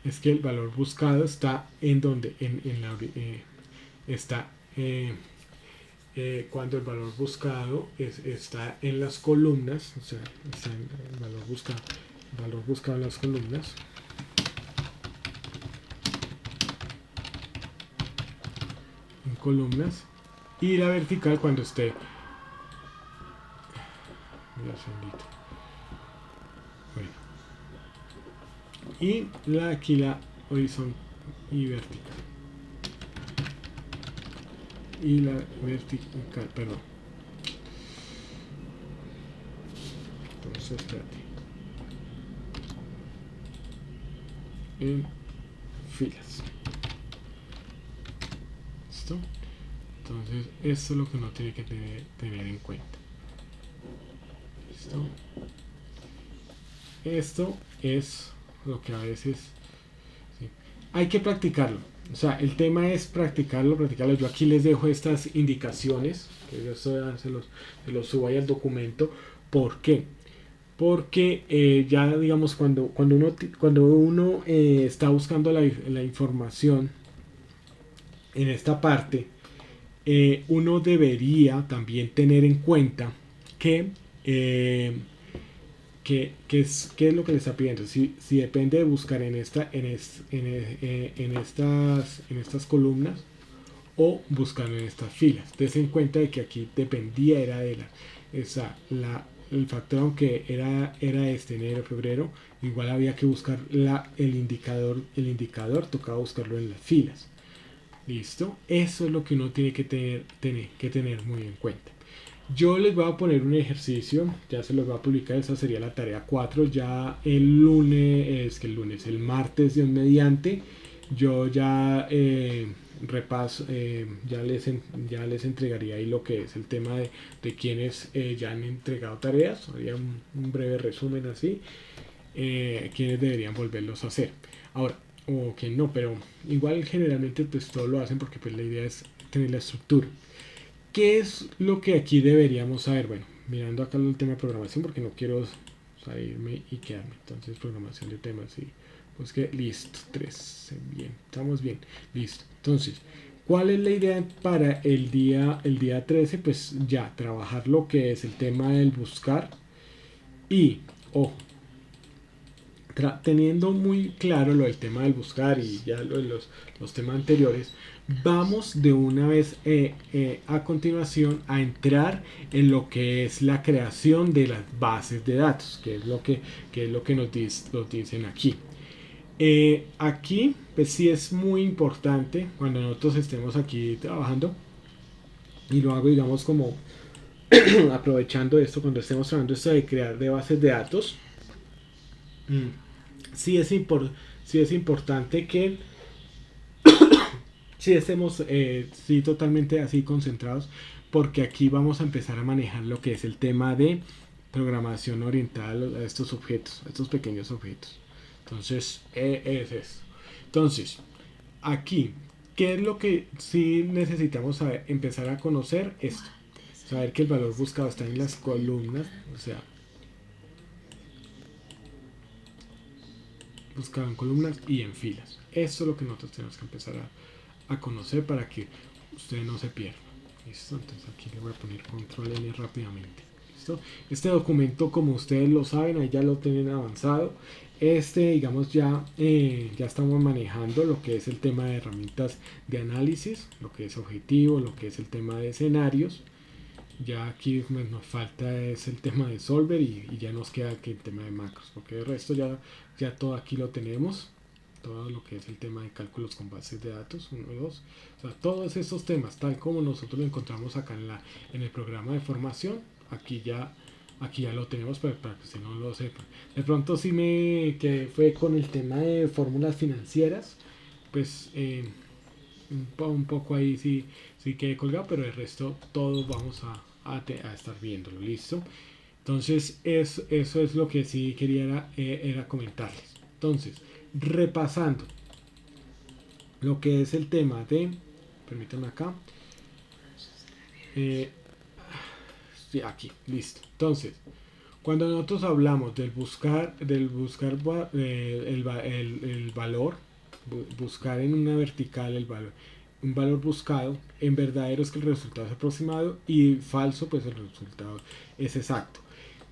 Speaker 1: es que el valor buscado está en donde está cuando el valor buscado está en las columnas, o sea, está en el valor buscado en las columnas. En columnas. Y la vertical cuando esté. Bueno. Y aquí la horizontal y vertical. Y la vertical, perdón. Entonces, espérate. En filas. ¿Listo? Entonces, esto es lo que uno tiene que tener en cuenta. ¿Listo? Esto es lo que a veces ¿sí? Hay que practicarlo. O sea, el tema es practicarlo. Yo aquí les dejo estas indicaciones, que yo se los subo ahí al documento. ¿Por qué? Porque ya digamos cuando uno está buscando la información en esta parte, uno debería también tener en cuenta que ¿qué es lo que le está pidiendo? Si depende de buscar en estas columnas o buscando en estas filas. Des en cuenta de que aquí dependía era de el factor, aunque era este enero, febrero, igual había que buscar el indicador tocaba buscarlo en las filas. ¿Listo? Eso es lo que uno tiene que tener muy en cuenta. Yo les voy a poner un ejercicio, ya se los voy a publicar, esa sería la tarea 4, ya el lunes, el martes de un mediante, yo ya repaso, ya les entregaría ahí lo que es el tema de quienes ya han entregado tareas, haría un breve resumen así, quienes deberían volverlos a hacer. Ahora, o que no, pero igual generalmente pues todo lo hacen porque pues la idea es tener la estructura. ¿Qué es lo que aquí deberíamos saber? Bueno, mirando acá el tema de programación porque no quiero salirme y quedarme. Entonces, programación de temas y pues que listo, 3, bien, estamos bien, listo. Entonces, ¿cuál es la idea para el día 13? Pues ya, trabajar lo que es el tema del buscar y, ojo, teniendo muy claro lo del tema del buscar y ya lo de los temas anteriores, vamos de una vez a continuación a entrar en lo que es la creación de las bases de datos, que es lo que nos dicen aquí. Aquí, pues sí es muy importante cuando nosotros estemos aquí trabajando, y lo hago, digamos, como aprovechando esto, cuando estemos trabajando esto de crear de bases de datos, sí sí es importante que sí estemos sí totalmente así concentrados, porque aquí vamos a empezar a manejar lo que es el tema de programación orientada a estos objetos, a estos pequeños objetos. Entonces, es eso. Entonces, aquí, ¿qué es lo que sí necesitamos saber? Empezar a conocer esto. Saber que el valor buscado está en las columnas, o sea, buscado en columnas y en filas. Eso es lo que nosotros tenemos que empezar a conocer para que ustedes no se pierdan. ¿Listo? Entonces aquí le voy a poner control N rápidamente. ¿Listo? Este documento, como ustedes lo saben, ahí ya lo tienen avanzado. Digamos, ya estamos manejando lo que es el tema de herramientas de análisis, lo que es objetivo, lo que es el tema de escenarios. Ya aquí pues, nos falta es el tema de solver y ya nos queda aquí el tema de macros, porque el resto ya todo aquí lo tenemos, todo lo que es el tema de cálculos con bases de datos, 1 y 2, o sea, todos estos temas, tal como nosotros lo encontramos acá en el programa de formación, aquí ya lo tenemos para que usted no lo sepa. De pronto sí me quedé fue con el tema de fórmulas financieras, pues un poco ahí sí quedé colgado, pero el resto todos vamos a estar viéndolo, ¿listo? Entonces eso es lo que sí quería era comentarles. Entonces, repasando lo que es el tema de, permítanme acá, eh, sí, aquí, listo. Entonces, cuando nosotros hablamos del buscar el valor, buscar en una vertical el valor, un valor buscado, en verdadero es que el resultado es aproximado y falso pues el resultado es exacto.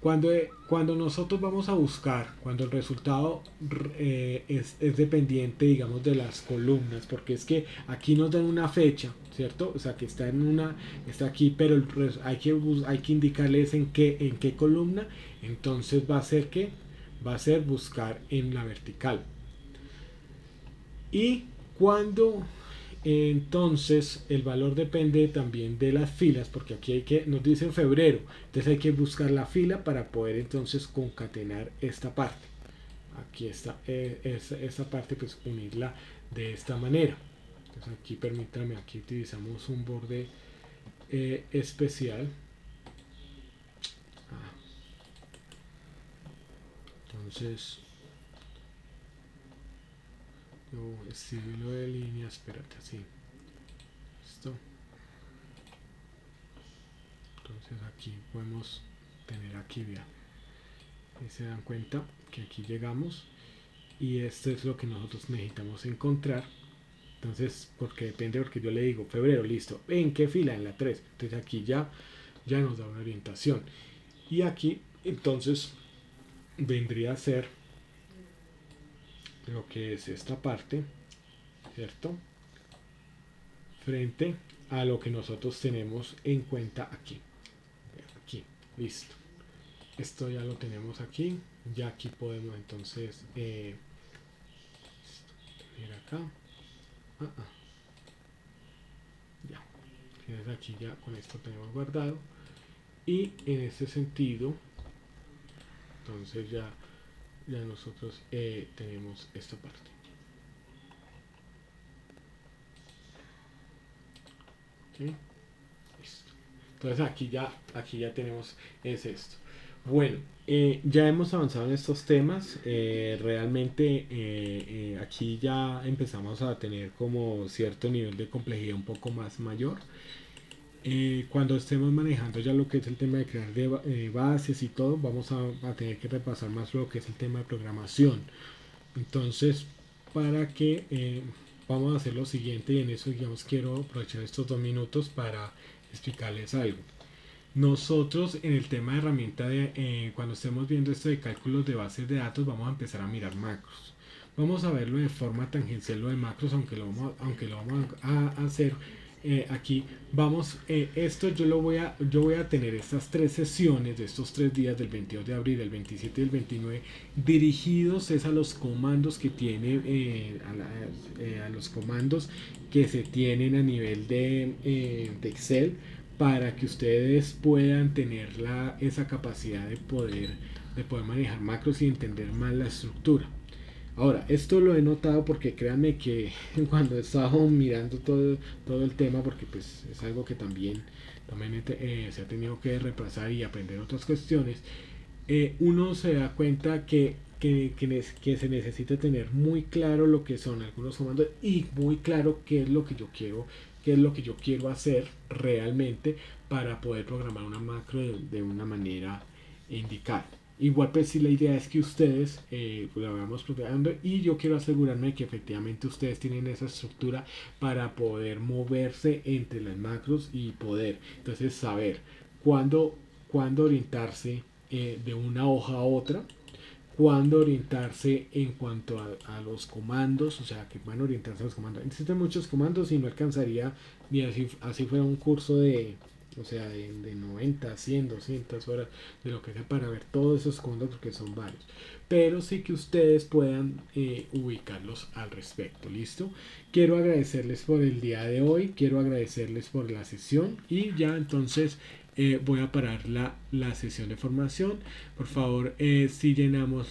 Speaker 1: Cuando nosotros vamos a buscar, cuando el resultado es dependiente, digamos, de las columnas, porque es que aquí nos dan una fecha, ¿cierto? O sea, que está aquí, pero hay que indicarles en qué columna, entonces va a ser buscar en la vertical. Y cuando entonces el valor depende también de las filas, porque aquí nos dice en febrero, entonces hay que buscar la fila para poder entonces concatenar esta parte. Aquí está esta parte, pues unirla de esta manera. Entonces aquí permítanme, aquí utilizamos un borde especial. Entonces, estilo de línea, espérate, así. Listo. Entonces aquí podemos tener aquí, vean, y se dan cuenta que aquí llegamos y esto es lo que nosotros necesitamos encontrar. Entonces, porque depende, porque yo le digo febrero, listo, ¿en qué fila? En la 3. Entonces aquí ya nos da una orientación. Y aquí entonces vendría a ser lo que es esta parte, ¿cierto? Frente a lo que nosotros tenemos en cuenta aquí. Aquí, listo. esto ya lo tenemos aquí. Ya aquí podemos entonces ver acá. Ya. Entonces aquí ya con esto tenemos guardado. Y en este sentido, entonces ya nosotros tenemos esta parte. ¿Okay? Listo. Entonces aquí ya tenemos es esto. Bueno, ya hemos avanzado en estos temas. Realmente aquí ya empezamos a tener como cierto nivel de complejidad un poco más mayor. Cuando estemos manejando ya lo que es el tema de crear bases y todo, vamos a tener que repasar más lo que es el tema de programación. Entonces, para que vamos a hacer lo siguiente, y en eso digamos quiero aprovechar estos 2 minutos para explicarles algo. Nosotros en el tema de herramienta cuando estemos viendo esto de cálculos de bases de datos, vamos a empezar a mirar macros. Vamos a verlo de forma tangencial lo de macros, aunque lo vamos a hacer aquí. Vamos, esto yo voy a tener estas 3 sesiones de estos 3 días del 22 de abril, el 27 y el 29 dirigidos es a los comandos que tiene, a los comandos que se tienen a nivel de Excel, para que ustedes puedan tener esa capacidad de poder manejar macros y entender más la estructura. Ahora, esto lo he notado porque créanme que cuando he estado mirando todo el tema, porque pues es algo que también se ha tenido que repasar y aprender otras cuestiones, uno se da cuenta que se necesita tener muy claro lo que son algunos comandos y muy claro qué es lo que yo quiero, qué es lo que yo quiero hacer realmente para poder programar una macro de una manera indicada. Igual pues si la idea es que ustedes lo vamos programando y yo quiero asegurarme de que efectivamente ustedes tienen esa estructura para poder moverse entre las macros y poder entonces saber cuándo, cuándo orientarse de una hoja a otra, cuándo orientarse en cuanto a los comandos, o sea, que van a orientarse a los comandos. Existen muchos comandos y no alcanzaría ni así fuera un curso de, o sea, de 90, 100, 200 horas de lo que sea para ver todos esos comandos porque son varios. Pero sí que ustedes puedan ubicarlos al respecto, ¿listo? Quiero agradecerles por el día de hoy, quiero agradecerles por la sesión y ya entonces voy a parar la sesión de formación. Por favor, si llenamos